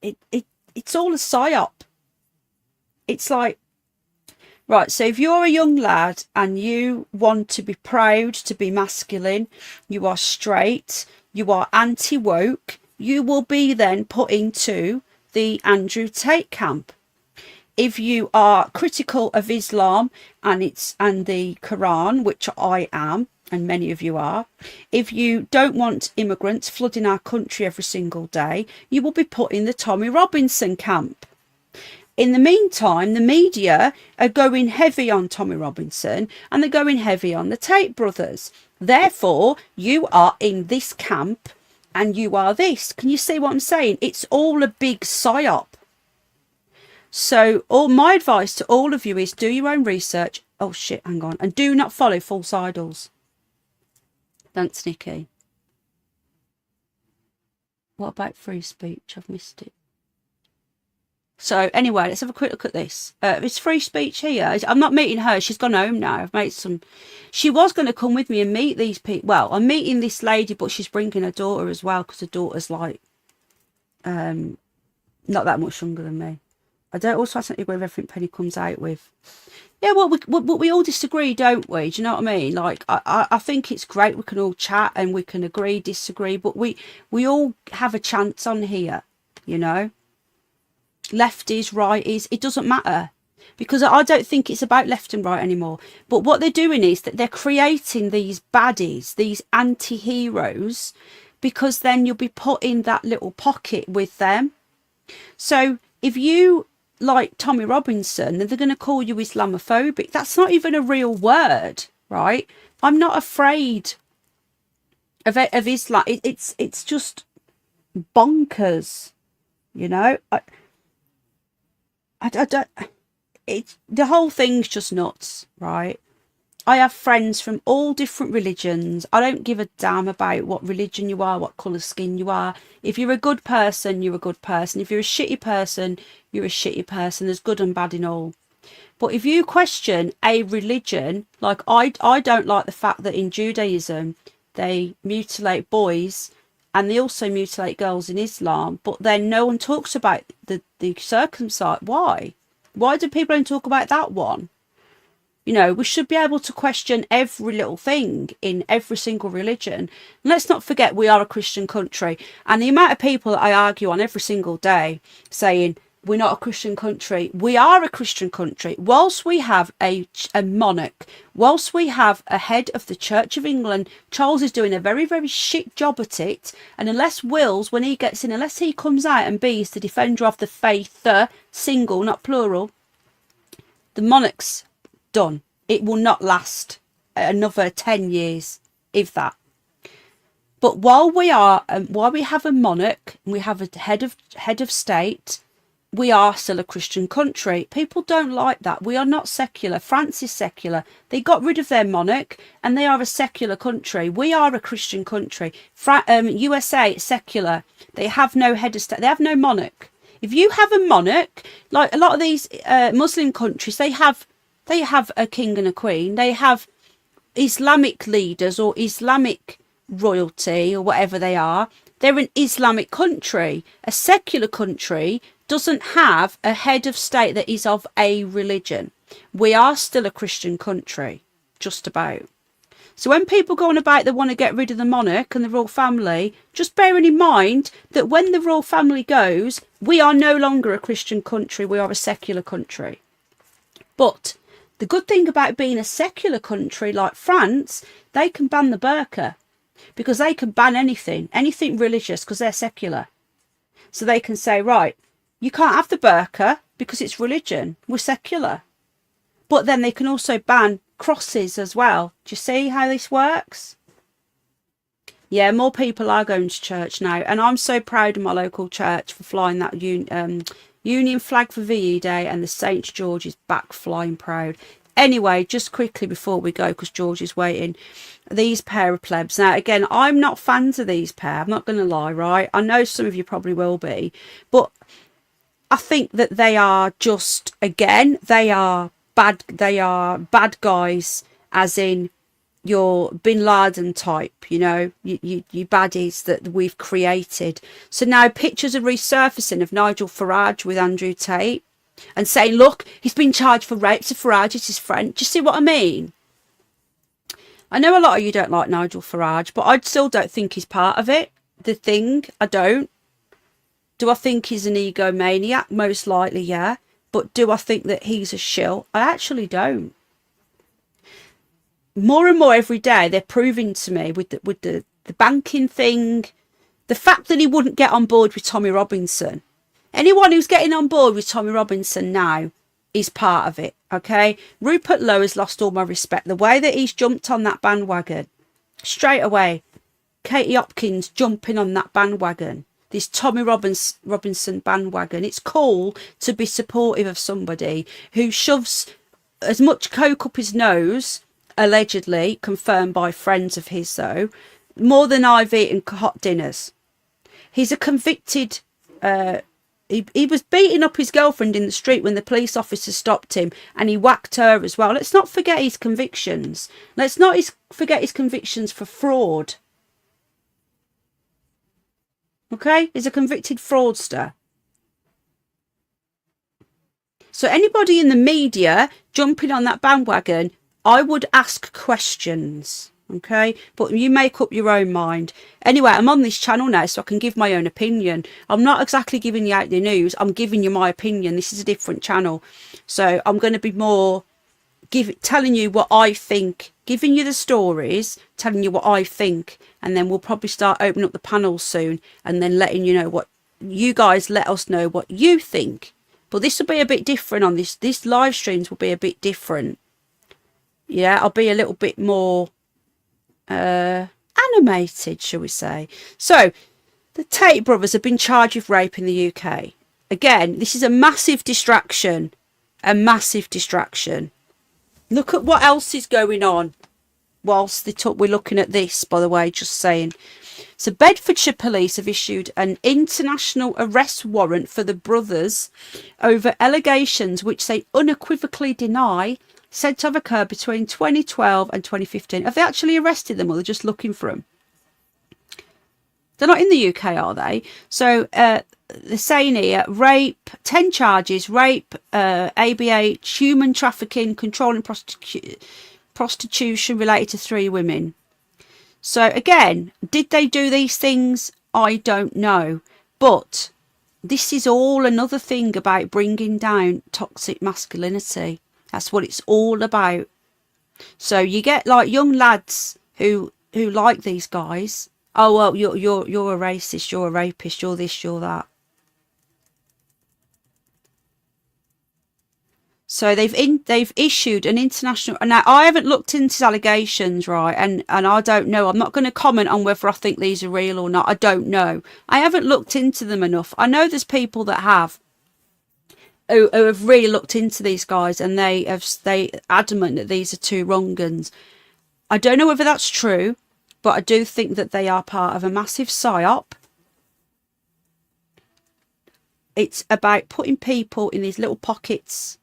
It's all a psyop. It's like, right, so if you're a young lad and you want to be proud, to be masculine, you are straight, you are anti-woke, you will be then put into the Andrew Tate camp. If you are critical of Islam and the Quran, which I am, and many of you are, if you don't want immigrants flooding our country every single day, you will be put in the Tommy Robinson camp. In the meantime, the media are going heavy on Tommy Robinson and they're going heavy on the Tate brothers. Therefore, you are in this camp and you are this. Can you see what I'm saying? It's all a big psyop. So all my advice to all of you is do your own research. Oh shit, hang on. And do not follow false idols. Thanks, Nikki. What about free speech? I've missed it. So anyway, let's have a quick look at this. It's free speech here. I'm not meeting her. She's gone home now. I've made some. She was going to come with me and meet these people. Well, I'm meeting this lady, but she's bringing her daughter as well because her daughter's like, not that much younger than me. I don't also have to agree with everything Penny comes out with. Yeah, well, we all disagree, don't we? Do you know what I mean? Like, I think it's great. We can all chat and we can agree, disagree, but we all have a chance on here, you know? Lefties, righties, it doesn't matter. Because I don't think it's about left and right anymore. But what they're doing is that they're creating these baddies, these anti-heroes, because then you'll be put in that little pocket with them. So if you like Tommy Robinson, then they're going to call you Islamophobic. That's not even a real word, right? I'm not afraid of Islam. It's just bonkers, you know. I don't. It's the whole thing's just nuts, right? I have friends from all different religions. I don't give a damn about what religion you are, what colour skin you are. If you're a good person, you're a good person. If you're a shitty person, you're a shitty person. There's good and bad in all. But if you question a religion, like I don't like the fact that in Judaism, they mutilate boys and they also mutilate girls in Islam, but then no one talks about the circumcised. Why? Why do people don't talk about that one? You know, we should be able to question every little thing in every single religion. And let's not forget we are a Christian country. And the amount of people that I argue on every single day saying we're not a Christian country. We are a Christian country. Whilst we have a monarch, whilst we have a head of the Church of England, Charles is doing a very, very shit job at it. And unless Wills, when he gets in, unless he comes out and be the defender of the faith, single, not plural, the monarch's done. It will not last another 10 years, if that. But while we have a monarch, we have a head of state, we are still a Christian country. People don't like that. We are not secular. France is secular. They got rid of their monarch and they are a secular country. We are a Christian country. USA, secular. They have no head of state. They have no monarch. If you have a monarch, like a lot of these Muslim countries, they have a king and a queen. They have Islamic leaders or Islamic royalty or whatever they are. They're an Islamic country. A secular country doesn't have a head of state that is of a religion. We are still a Christian country, just about. So when people go on about they want to get rid of the monarch and the royal family, just bearing in mind that when the royal family goes, we are no longer a Christian country. We are a secular country. But the good thing about being a secular country like France, they can ban the burqa because they can ban anything religious because they're secular. So they can say, right, you can't have the burqa because it's religion. We're secular. But then they can also ban crosses as well. Do you see how this works? Yeah, more people are going to church now. And I'm so proud of my local church for flying that Union flag for VE Day, and the St. George is back flying proud. Anyway, just quickly before we go, because George is waiting, these pair of plebs. Now, again, I'm not fans of these pair. I'm not going to lie, right? I know some of you probably will be. But I think that they are just, again, they are bad guys, as in your Bin Laden type, you know, you baddies that we've created. So now pictures are resurfacing of Nigel Farage with Andrew Tate and saying, look, he's been charged for rape, so Farage is his friend. Do you see what I mean? I know a lot of you don't like Nigel Farage, but I still don't think he's part of it. The thing, I don't. Do I think he's an egomaniac? Most likely, yeah. But do I think that he's a shill? I actually don't. More and more every day, they're proving to me with the banking thing, the fact that he wouldn't get on board with Tommy Robinson. Anyone who's getting on board with Tommy Robinson now is part of it, okay? Rupert Lowe has lost all my respect. The way that he's jumped on that bandwagon, straight away. Katie Hopkins jumping on that bandwagon. This Tommy Robinson bandwagon. It's cool to be supportive of somebody who shoves as much coke up his nose, allegedly, confirmed by friends of his though, more than I've eaten hot dinners. He's a convicted, he was beating up his girlfriend in the street when the police officer stopped him, and he whacked her as well. Let's not forget his convictions. Let's not forget his convictions for fraud. Okay, he's a convicted fraudster. So anybody in the media jumping on that bandwagon, I would ask questions, okay? But you make up your own mind. Anyway, I'm on this channel now, so I can give my own opinion. I'm not exactly giving you out the news. I'm giving you my opinion. This is a different channel. So I'm going to be more telling you what I think, giving you the stories, telling you what I think, and then we'll probably start opening up the panels soon and then letting you know what you guys let us know what you think But this will be a bit different on this. This live streams will be a bit different. Yeah, I'll be a little bit more animated, shall we say. So, the Tate brothers have been charged with rape in the UK. Again, this is a massive distraction. A massive distraction. Look at what else is going on whilst we're looking at this, by the way, just saying. So Bedfordshire police have issued an international arrest warrant for the brothers over allegations which they unequivocally deny said to have occurred between 2012 and 2015. Have they actually arrested them, or they're just looking for them? They're not in the UK, are they? So they're saying here, rape, 10 charges, rape, ABH, human trafficking, controlling prostitution related to 3 women. So again, did they do these things? I don't know. But this is all another thing about bringing down toxic masculinity. That's what it's all about. So you get like young lads who like these guys. Oh well, you're a racist, you're a rapist, you're this, you're that. So they've issued an international. Now I haven't looked into allegations, right? And I don't know. I'm not going to comment on whether I think these are real or not. I don't know. I haven't looked into them enough. I know there's people that have who have really looked into these guys, and they adamant that these are 2 wrong uns. I don't know whether that's true, but I do think that they are part of a massive psyop. It's about putting people in these little pockets.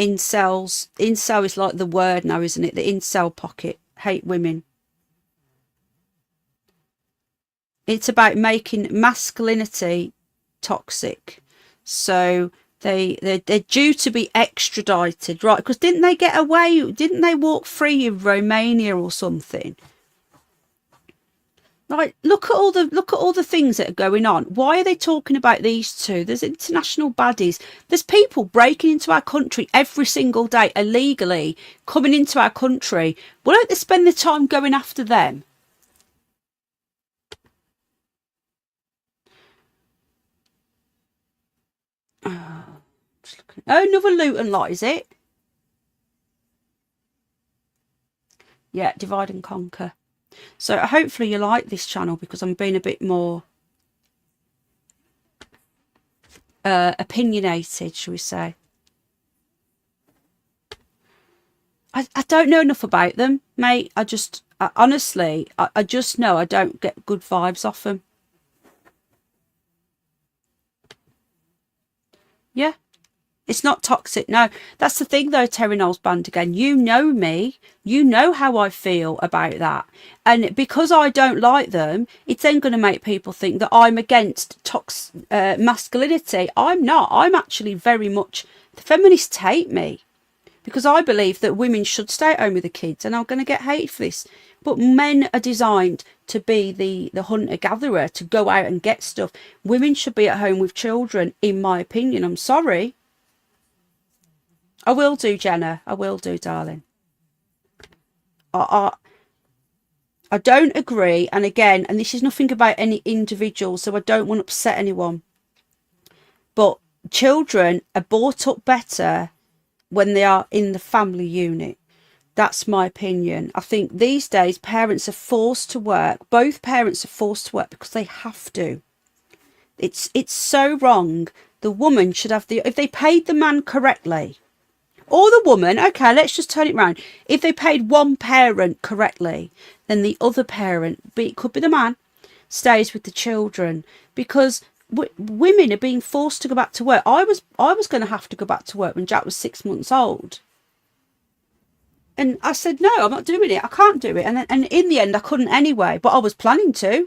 Incels. Incel is like the word now, isn't it? The incel pocket. Hate women. It's about making masculinity toxic. So they're due to be extradited, right? Because didn't they get away? Didn't they walk free in Romania or something? Right, look at all the things that are going on. Why are they talking about these 2? There's international baddies. There's people breaking into our country every single day illegally, coming into our country. Why don't they spend the time going after them? Oh, another Luton lot, is it? Yeah, divide and conquer. So hopefully you like this channel, because I'm being a bit more opinionated, shall we say. I don't know enough about them, mate. Honestly, I just know I don't get good vibes off them. Yeah. It's not toxic. No, that's the thing though, Terry Knowles Band again. You know me. You know how I feel about that. And because I don't like them, it's then going to make people think that I'm against masculinity. I'm not. I'm actually very much, the feminists hate me because I believe that women should stay at home with the kids, and I'm going to get hated for this. But men are designed to be the hunter-gatherer, to go out and get stuff. Women should be at home with children, in my opinion. I'm sorry. I will do, Jenna. I will do, darling. I don't agree. And again, and this is nothing about any individual, so I don't want to upset anyone. But children are brought up better when they are in the family unit. That's my opinion. I think these days parents are forced to work. Both parents are forced to work because they have to. It's so wrong. The woman should have if they paid the man correctly, or the woman, okay, let's just turn it around. If they paid one parent correctly, then the other parent, it could be the man, stays with the children. Because women are being forced to go back to work. I was going to have to go back to work when Jack was 6 months old. And I said, no, I'm not doing it. I can't do it. And in the end, I couldn't anyway. But I was planning to.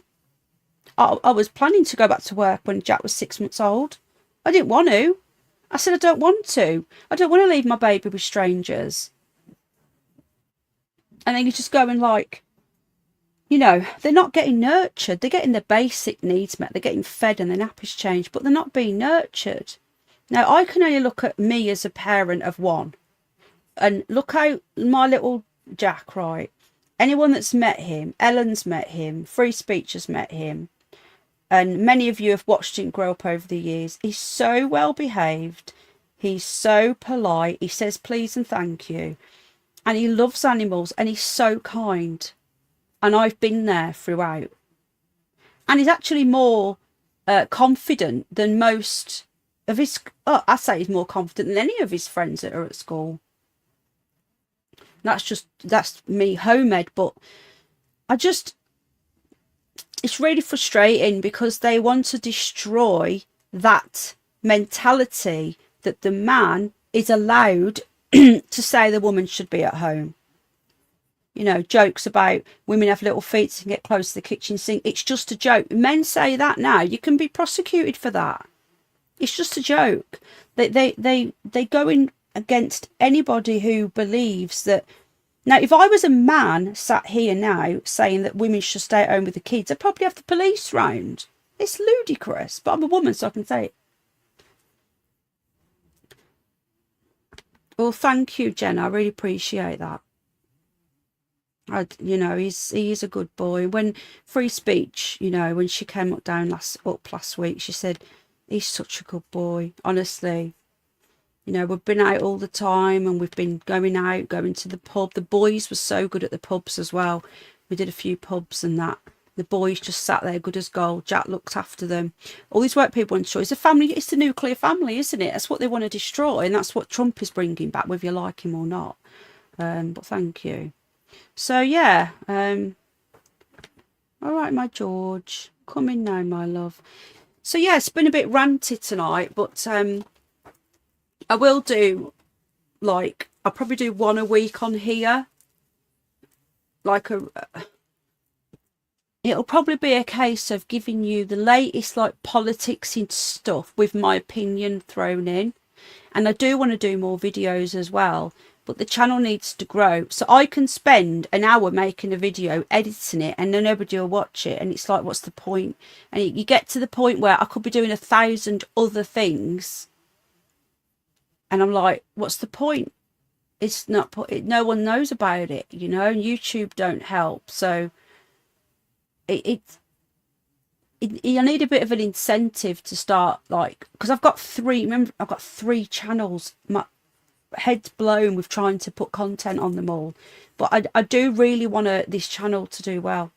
I was planning to go back to work when Jack was 6 months old. I didn't want to. I said, I don't want to. I don't want to leave my baby with strangers. And then you're just going like, you know, they're not getting nurtured. They're getting their basic needs met. They're getting fed and their nappies changed, but they're not being nurtured. Now, I can only look at me as a parent of one. And look out, my little Jack, right? Anyone that's met him, Ellen's met him, Free Speech has met him. and many of you have watched him grow up over the years. He's so well behaved. He's so polite. He says please and thank you. And he loves animals, and he's so kind. And I've been there throughout. And he's actually more confident than most of his... Oh, I say he's more confident than any of his friends that are at school. That's me, Homed. But it's really frustrating because they want to destroy that mentality that the man is allowed to say the woman should be at home. You know, jokes about women have little feet and get close to the kitchen sink. It's just a joke. Men say that now. You can be prosecuted for that. It's just a joke. They go in against anybody who believes that. Now, if I was a man sat here now saying that women should stay at home with the kids, I'd probably have the police round. It's ludicrous, but I'm a woman, so I can say it. Well, thank you, Jenna. I really appreciate that. You know, he is a good boy. When free speech, you know, when she came up last week, she said, he's such a good boy, honestly. You know, we've been out all the time and we've been going to the pub. The boys were so good at the pubs as well. We did a few pubs and that. The boys just sat there good as gold. Jack looked after them. All these work people want to destroy. It's a family. It's the nuclear family, isn't it? That's what they want to destroy. And that's what Trump is bringing back, whether you like him or not. But thank you. So, yeah. All right, my George. Come in now, my love. So, yeah, it's been a bit ranty tonight, but... I will do, like, I'll probably do one a week on here. Like, it'll probably be a case of giving you the latest, like, politics and stuff with my opinion thrown in. And I do want to do more videos as well. But the channel needs to grow. So I can spend an hour making a video, editing it, and then nobody will watch it. And it's like, what's the point? And you get to the point where I could be doing 1,000 other things. And I'm like, what's the point? It's not, no one knows about it, you know, and YouTube don't help. So I need a bit of an incentive to start, like, because I've got three channels. My head's blown with trying to put content on them all. But I do really want this channel to do well.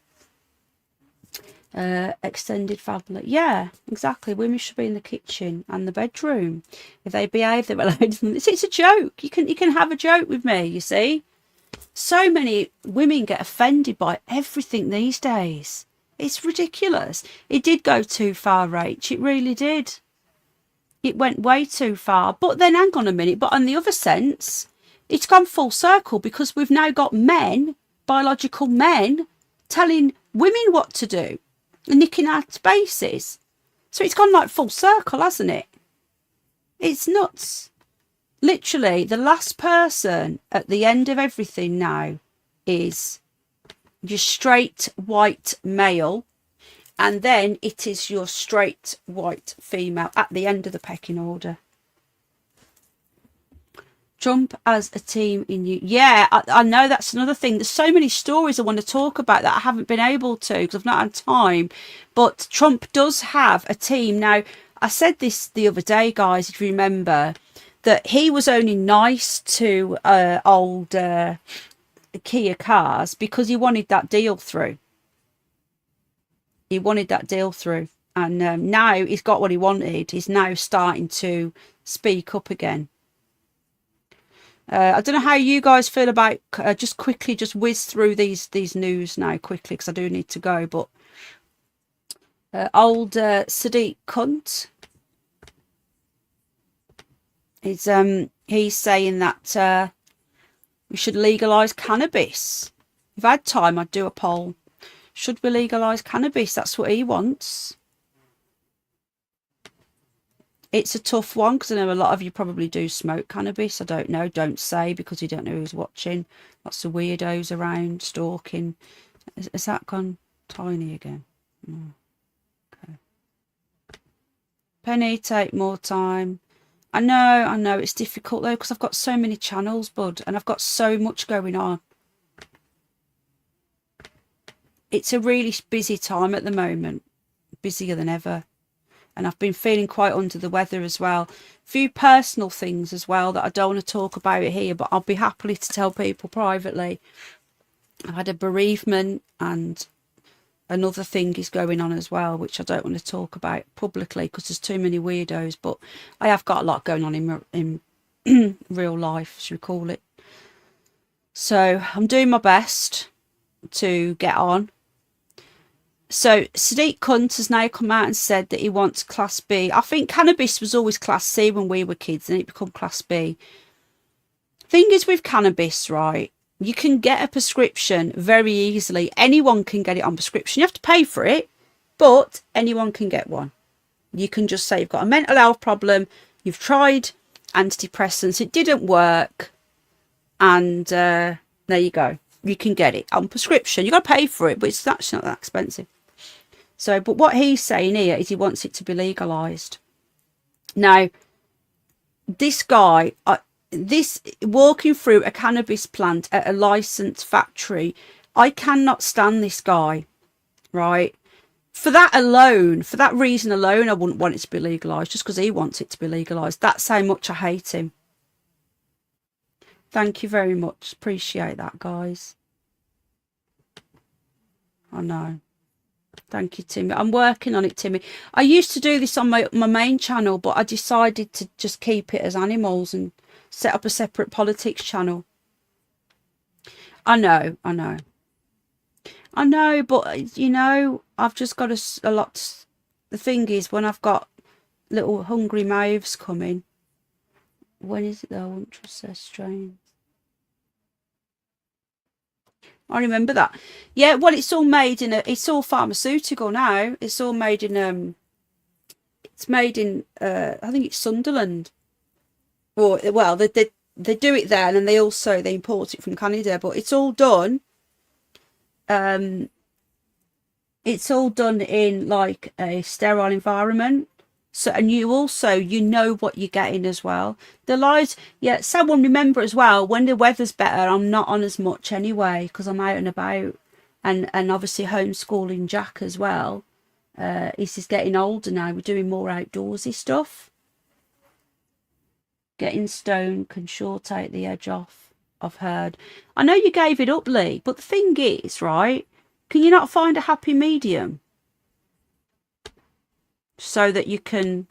Extended family, yeah, exactly. Women should be in the kitchen and the bedroom. If they behave, they're allowed. It's a joke. You can have a joke with me. You see, so many women get offended by everything these days. It's ridiculous. It did go too far, Rach. It really did. It went way too far. But then, hang on a minute. But on the other sense, it's gone full circle because we've now got men, biological men, telling women what to do. Nicking our spaces. So it's gone like full circle, hasn't it? It's nuts. Literally, the last person at the end of everything now is your straight white male, and then it is your straight white female at the end of the pecking order. Trump as a team in you. Yeah, I know that's another thing. There's so many stories I want to talk about that I haven't been able to because I've not had time. But Trump does have a team. Now, I said this the other day, guys, if you remember, that he was only nice to old Kia cars because he wanted that deal through. He wanted that deal through. And now he's got what he wanted. He's now starting to speak up again. I don't know how you guys feel about just quickly just whiz through these news now quickly because I do need to go. But old Sadiq Kunt is he's saying that we should legalise cannabis. If I had time, I'd do a poll. Should we legalise cannabis? That's what he wants. It's a tough one because I know a lot of you probably do smoke cannabis. I don't know. Don't say because you don't know who's watching. Lots of weirdos around stalking. Has that gone tiny again? Oh, okay. Penny, take more time. I know. It's difficult though because I've got so many channels, bud, and I've got so much going on. It's a really busy time at the moment. busier than ever. And I've been feeling quite under the weather as well. A few personal things as well that I don't want to talk about here, but I'll be happily to tell people privately. I've had a bereavement, and another thing is going on as well, which I don't want to talk about publicly because there's too many weirdos. But I have got a lot going on in real life, should we call it. So I'm doing my best to get on. So Sadiq Kunt has now come out and said that he wants Class B. I think cannabis was always Class C when we were kids, and it become Class B. Thing is with cannabis, right? You can get a prescription very easily. Anyone can get it on prescription. You have to pay for it, but anyone can get one. You can just say you've got a mental health problem, you've tried antidepressants, it didn't work, and there you go. You can get it on prescription. You've got to pay for it, but it's actually not that expensive. So, but what he's saying here is he wants it to be legalised. Now, this guy, this walking through a cannabis plant at a licensed factory, I cannot stand this guy, right? For that alone, for that reason alone, I wouldn't want it to be legalised, just because he wants it to be legalised. That's how much I hate him. Thank you very much. Appreciate that, guys. I know. Thank you, Timmy. I'm working on it, Timmy. I used to do this on my main channel, but I decided to just keep it as animals and set up a separate politics channel. I know, but, you know, I've just got a lot. The thing is, when I've got little hungry mouths coming, when is it though? I won't trust their strains. I remember that. Yeah, well, it's all made in it's all pharmaceutical now. It's all made in it's made in I think it's Sunderland. Or well, they do it there, and then they import it from Canada, but it's all done it's all done in like a sterile environment. So, and you know what you're getting as well. The lights, yeah, someone remember as well, when the weather's better, I'm not on as much anyway, because I'm out and about, and obviously homeschooling Jack as well. He's getting older now. We're doing more outdoorsy stuff. Getting stoned can sure take the edge off, I've heard. I know you gave it up, Lee, but the thing is, right, can you not find a happy medium? So that you can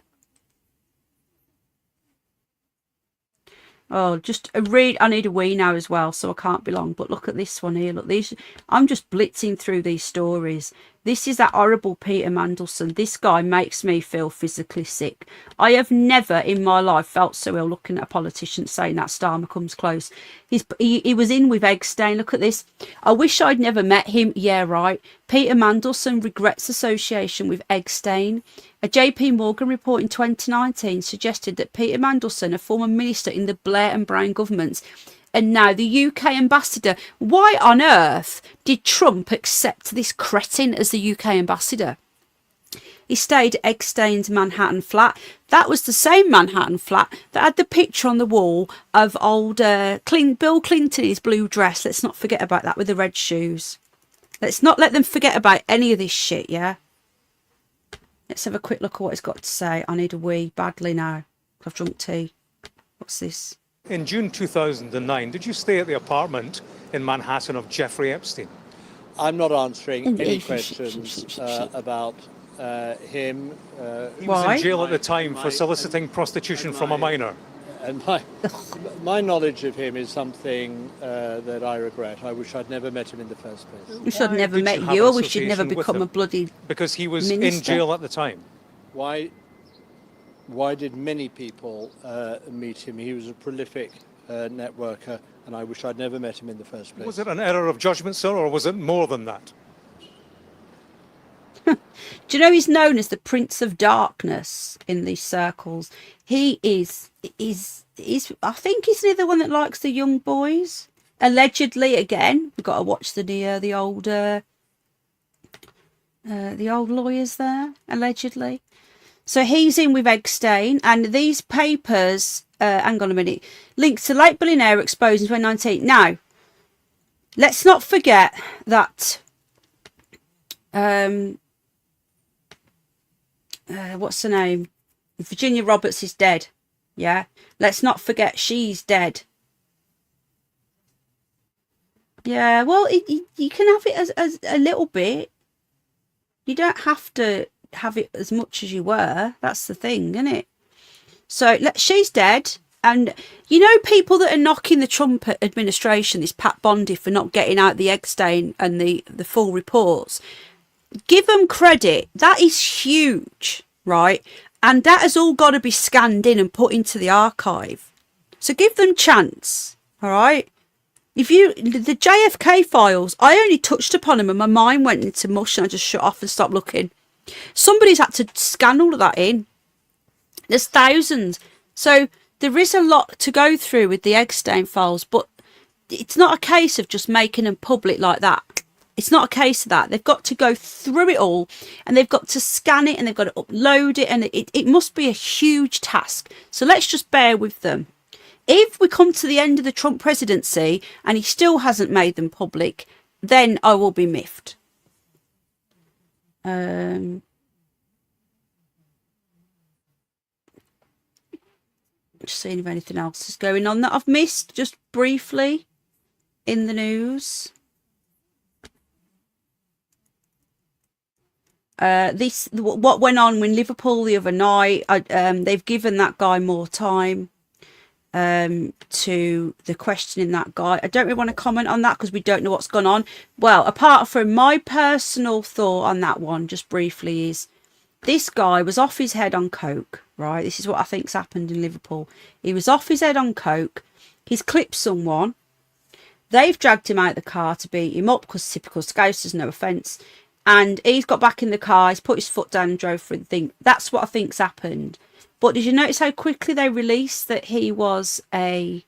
just read. I need a wee now as well, so I can't be long, but look at this one here. Look, these, I'm just blitzing through these stories. This is that horrible Peter Mandelson. This guy makes me feel physically sick. I have never in my life felt so ill looking at a politician saying that Starmer comes close. He was in with Eggstein. Look at this. I wish I'd never met him. Yeah, right. Peter Mandelson regrets association with Eggstein. A JP Morgan report in 2019 suggested that Peter Mandelson, a former minister in the Blair and Brown governments, and now the UK ambassador. Why on earth did Trump accept this cretin as the UK ambassador? He stayed at Eggstein's Manhattan flat. That was the same Manhattan flat that had the picture on the wall of old Bill Clinton in his blue dress. Let's not forget about that, with the red shoes. Let's not let them forget about any of this shit, yeah? Let's have a quick look at what he's got to say. I need a wee badly now. I've drunk tea. What's this? In June 2009, did you stay at the apartment in Manhattan of Jeffrey Epstein? I'm not answering any questions about him. He was in jail at the time for soliciting prostitution from a minor. And my knowledge of him is something that I regret. I wish I'd never met him in the first place. I wish I'd never met you. I wish you'd never become a bloody Because he was minister. in jail at the time. Why did many people meet him? He was a prolific networker, and I wish I'd never met him in the first place. Was it an error of judgment, sir, or was it more than that? Do you know he's known as the Prince of Darkness in these circles? He is I think he's the one that likes the young boys. Allegedly, again, we've got to watch the old lawyers there, allegedly. So he's in with Eggstein, and these papers, hang on a minute, links to late billionaire exposed in 2019. Now, let's not forget that what's her name? Virginia Roberts is dead. Yeah. Let's not forget she's dead. Yeah, well, you can have it as a little bit. You don't have to have it as much as you were. That's the thing, isn't it? So she's dead. And you know, people that are knocking the Trump administration, this Pat Bondi, for not getting out the egg stain and the full reports, give them credit. That is huge, right? And that has all got to be scanned in and put into the archive. So give them chance, all right? The JFK files, I only touched upon them and my mind went into mush and I just shut off and stopped looking. Somebody's had to scan all of that in. There's thousands. So there is a lot to go through with the egg stain files, but it's not a case of just making them public like that. It's not a case of that. They've got to go through it all and they've got to scan it and they've got to upload it, and it must be a huge task. So let's just bear with them. If we come to the end of the Trump presidency and he still hasn't made them public, then I will be miffed. Just seeing if anything else is going on that I've missed just briefly in the news. What went on when Liverpool the other night, they've given that guy more time to the questioning that guy. I don't really want to comment on that because we don't know what's gone on. Well, apart from my personal thought on that one, just briefly, is this guy was off his head on coke, right? This is what I think's happened in Liverpool. He was off his head on coke. He's clipped someone. They've dragged him out of the car to beat him up because typical Scousers, no offence. And he's got back in the car. He's put his foot down and drove through the thing. That's what I think's happened. But did you notice how quickly they released that he was a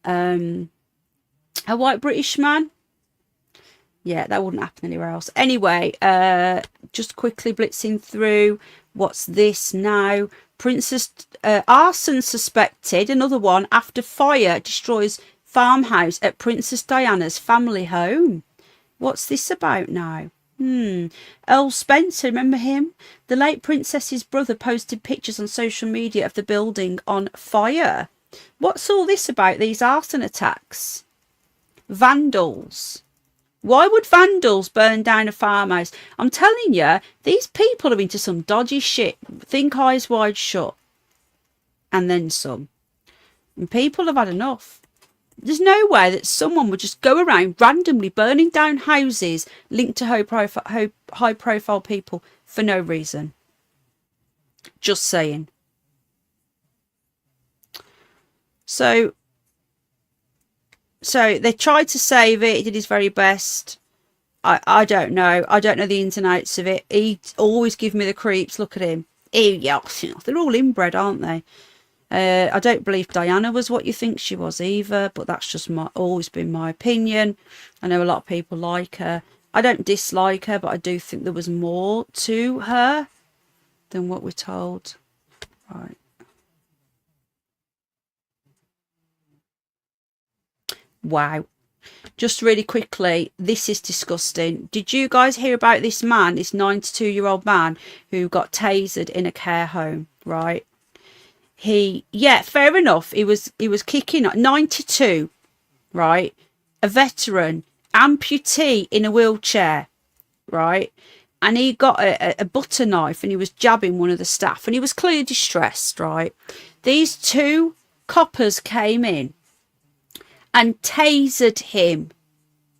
white British man? Yeah, that wouldn't happen anywhere else. Anyway, just quickly blitzing through. What's this now? Princess arson suspected. Another one after fire destroys farmhouse at Princess Diana's family home. What's this about now? Earl Spencer, remember him? The late princess's brother posted pictures on social media of the building on fire. What's all this about, these arson attacks? Vandals. Why would vandals burn down a farmhouse? I'm telling you, these people are into some dodgy shit. Think eyes wide shut. And then some. And people have had enough. There's no way that someone would just go around randomly burning down houses linked to high profile people for no reason. Just saying. So they tried to save it. He did his very best. I don't know. I don't know the ins and outs of it. He always give me the creeps. Look at him. They're all inbred, aren't they? I don't believe Diana was what you think she was either, but that's just always been my opinion. I know a lot of people like her. I don't dislike her, but I do think there was more to her than what we're told. Right. Wow. Just really quickly, this is disgusting. Did you guys hear about this man, this 92-year-old man who got tasered in a care home, right? Yeah, fair enough. He was kicking 92, right? A veteran, amputee in a wheelchair, right? And he got a butter knife and he was jabbing one of the staff and he was clearly distressed, right? These two coppers came in and tasered him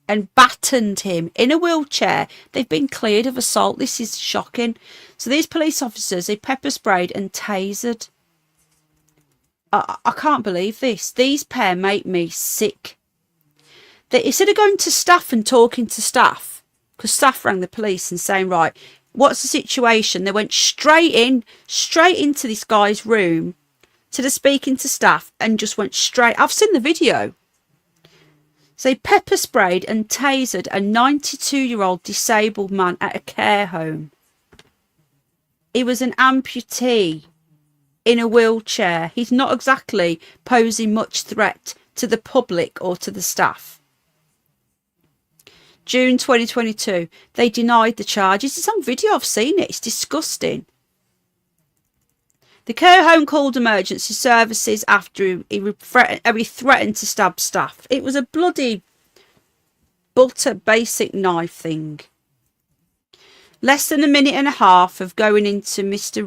and battened him in a wheelchair. They've been cleared of assault. This is shocking. So these police officers, they pepper sprayed and tasered. I can't believe this. These pair make me sick. Instead of going to staff and talking to staff, because staff rang the police and saying, right, what's the situation? They went straight into this guy's room, to the speaking to staff, and just went straight. I've seen the video. So they pepper sprayed and tasered a 92-year-old disabled man at a care home. He was an amputee in a wheelchair. He's not exactly posing much threat to the public or to the staff. June 2022, they denied the charges. It's on video, I've seen it. It's disgusting. The care home called emergency services after he threatened to stab staff. It was a bloody butter basic knife thing. Less than a minute and a half of going into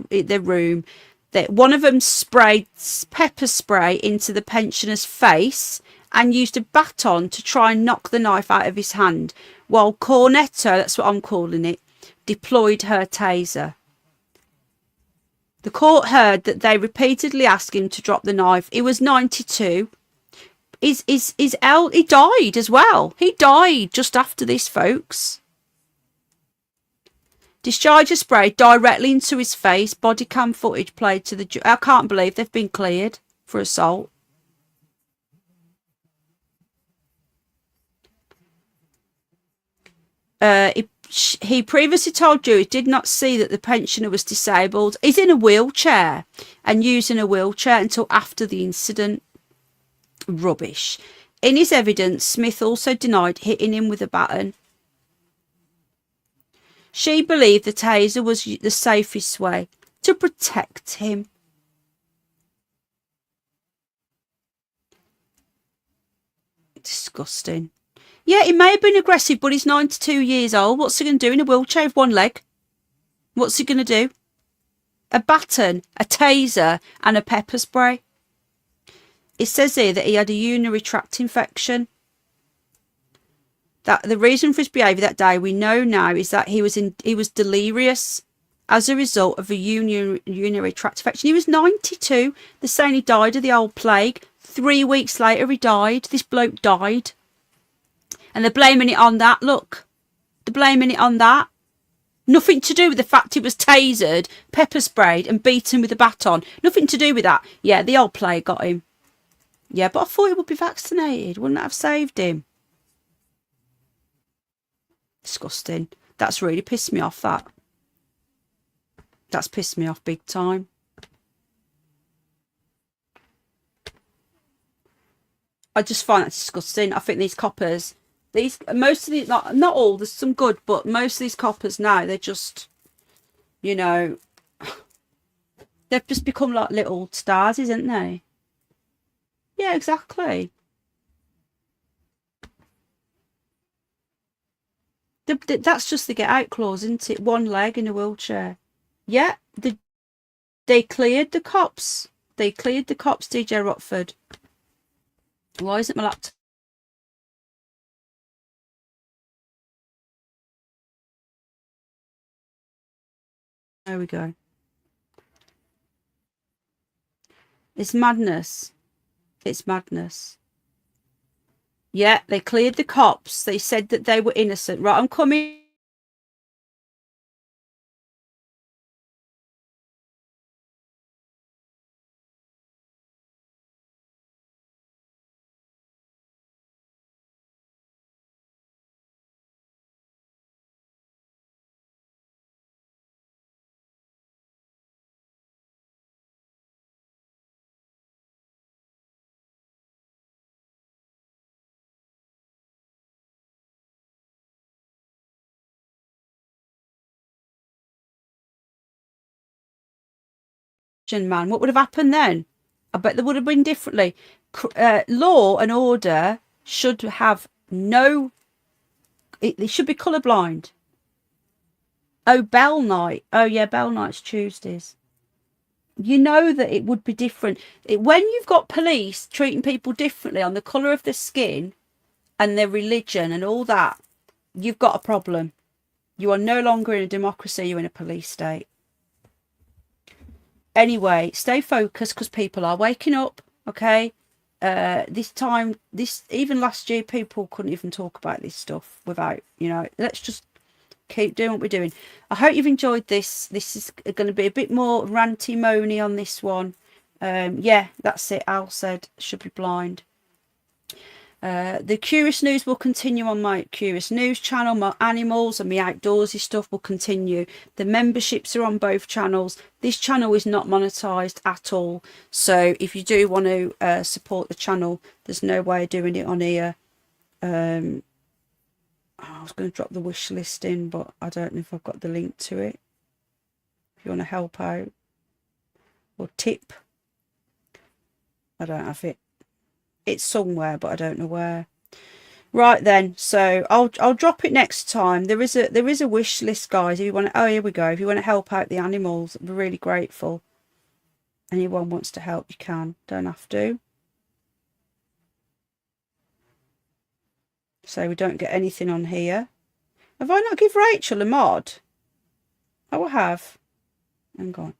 the room, that one of them sprayed pepper spray into the pensioner's face and used a baton to try and knock the knife out of his hand, while Cornetto, that's what I'm calling it, deployed her taser. The court heard that they repeatedly asked him to drop the knife. He was 92. He died as well. He died just after this, folks. Discharge of spray directly into his face. Body cam footage played to the... I can't believe they've been cleared for assault. He previously told jury did not see that the pensioner was disabled. He's in a wheelchair and using a wheelchair until after the incident. Rubbish. In his evidence, Smith also denied hitting him with a baton. She believed the taser was the safest way to protect him. Disgusting. Yeah, he may have been aggressive, but he's 92 years old. What's he going to do in a wheelchair with one leg? What's he going to do? A baton, a taser, and a pepper spray. It says here that he had a urinary tract infection. That the reason for his behaviour that day, we know now, is that he was delirious as a result of a urinary tract infection. He was 92. They're saying he died of the old plague. 3 weeks later, he died. This bloke died. And they're blaming it on that, look. They're blaming it on that. Nothing to do with the fact he was tasered, pepper sprayed and beaten with a baton. Nothing to do with that. Yeah, the old plague got him. Yeah, but I thought he would be vaccinated. Wouldn't that have saved him? Disgusting. That's really pissed me off, that. That's pissed me off big time. I just find that disgusting. I think these coppers, most of these, not all, there's some good, but most of these coppers now, they're just, you know, they've just become like little stars, isn't they? Yeah, exactly. That's just the get out clause, isn't it? One leg in a wheelchair. Yeah, they cleared the cops. They cleared the cops, DJ Rockford. Why isn't my laptop? There we go. It's madness. It's madness. Yeah, they cleared the cops. They said that they were innocent. Right, I'm coming. Man, what would have happened then? I bet there would have been differently. Law and order should have no... It should be colourblind. Oh, Bell Night. Oh, yeah, Bell Night's Tuesdays. You know that it would be different. When you've got police treating people differently on the colour of their skin and their religion and all that, you've got a problem. You are no longer in a democracy, you're in a police state. Anyway, stay focused because people are waking up, okay? Even last year, people couldn't even talk about this stuff without, you know, let's just keep doing what we're doing. I hope you've enjoyed this. This is going to be a bit more ranty moany on this one. Yeah, that's it. Al said should be blind. The Curious News will continue on my Curious News channel. My animals and my outdoorsy stuff will continue. The memberships are on both channels. This channel is not monetized at all. So if you do want to support the channel, there's no way of doing it on here. I was going to drop the wish list in, but I don't know if I've got the link to it. If you want to help out. or tip. I don't have it. It's somewhere, but I don't know where. Right then, so I'll drop it next time. There is a wish list, guys. If you want to, oh, here we go. If you want to help out the animals, I'd be really grateful. Anyone wants to help, you can. Don't have to. So we don't get anything on here. Have I not give Rachel a mod? Oh, I have. Hang on.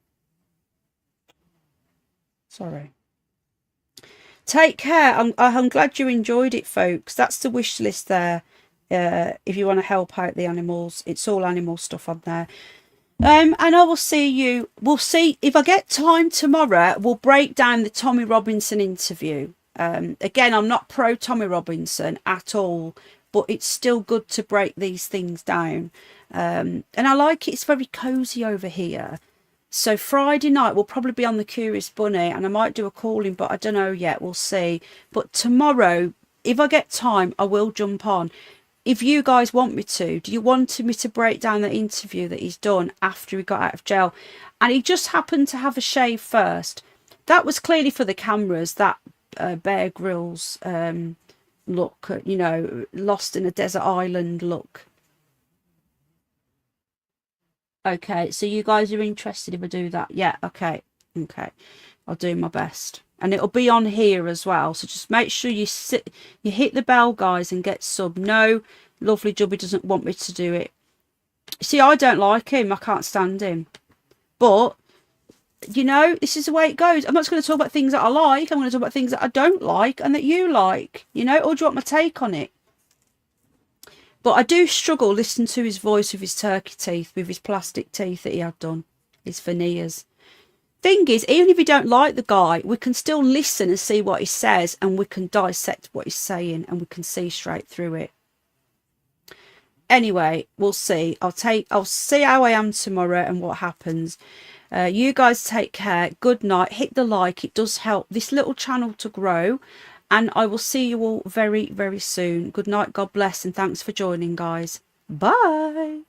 Sorry. Take care. I'm glad you enjoyed it, folks. That's the wish list there. If you want to help out the animals, it's all animal stuff on there. And I will see you. We'll see if I get time tomorrow. We'll break down the Tommy Robinson interview. Again, I'm not pro Tommy Robinson at all, but it's still good to break these things down. And I like it. It's very cozy over here. So Friday night we'll probably be on the Curious Bunny, and I might do a call-in, but I don't know yet. We'll see. But tomorrow, if I get time, I will jump on. If you guys want me to, do you want me to break down the interview that he's done after he got out of jail? And he just happened to have a shave first. That was clearly for the cameras, that Bear Grylls look, you know, lost in a desert island look. Okay, so you guys are interested if I do that? Yeah, okay. I'll do my best. And it'll be on here as well. So just make sure you hit the bell, guys, and get sub. No, Lovely Jubby doesn't want me to do it. See, I don't like him. I can't stand him. But, you know, this is the way it goes. I'm not just going to talk about things that I like. I'm going to talk about things that I don't like and that you like. You know, or do you want my take on it? But I do struggle listening to his voice with his turkey teeth, with his plastic teeth that he had done, his veneers. Thing is, even if you don't like the guy, we can still listen and see what he says, and we can dissect what he's saying, and we can see straight through it. Anyway, we'll see. I'll see how I am tomorrow and what happens. You guys take care. Good night. Hit the like. It does help this little channel to grow. And I will see you all very, very soon. Good night. God bless. And thanks for joining, guys. Bye.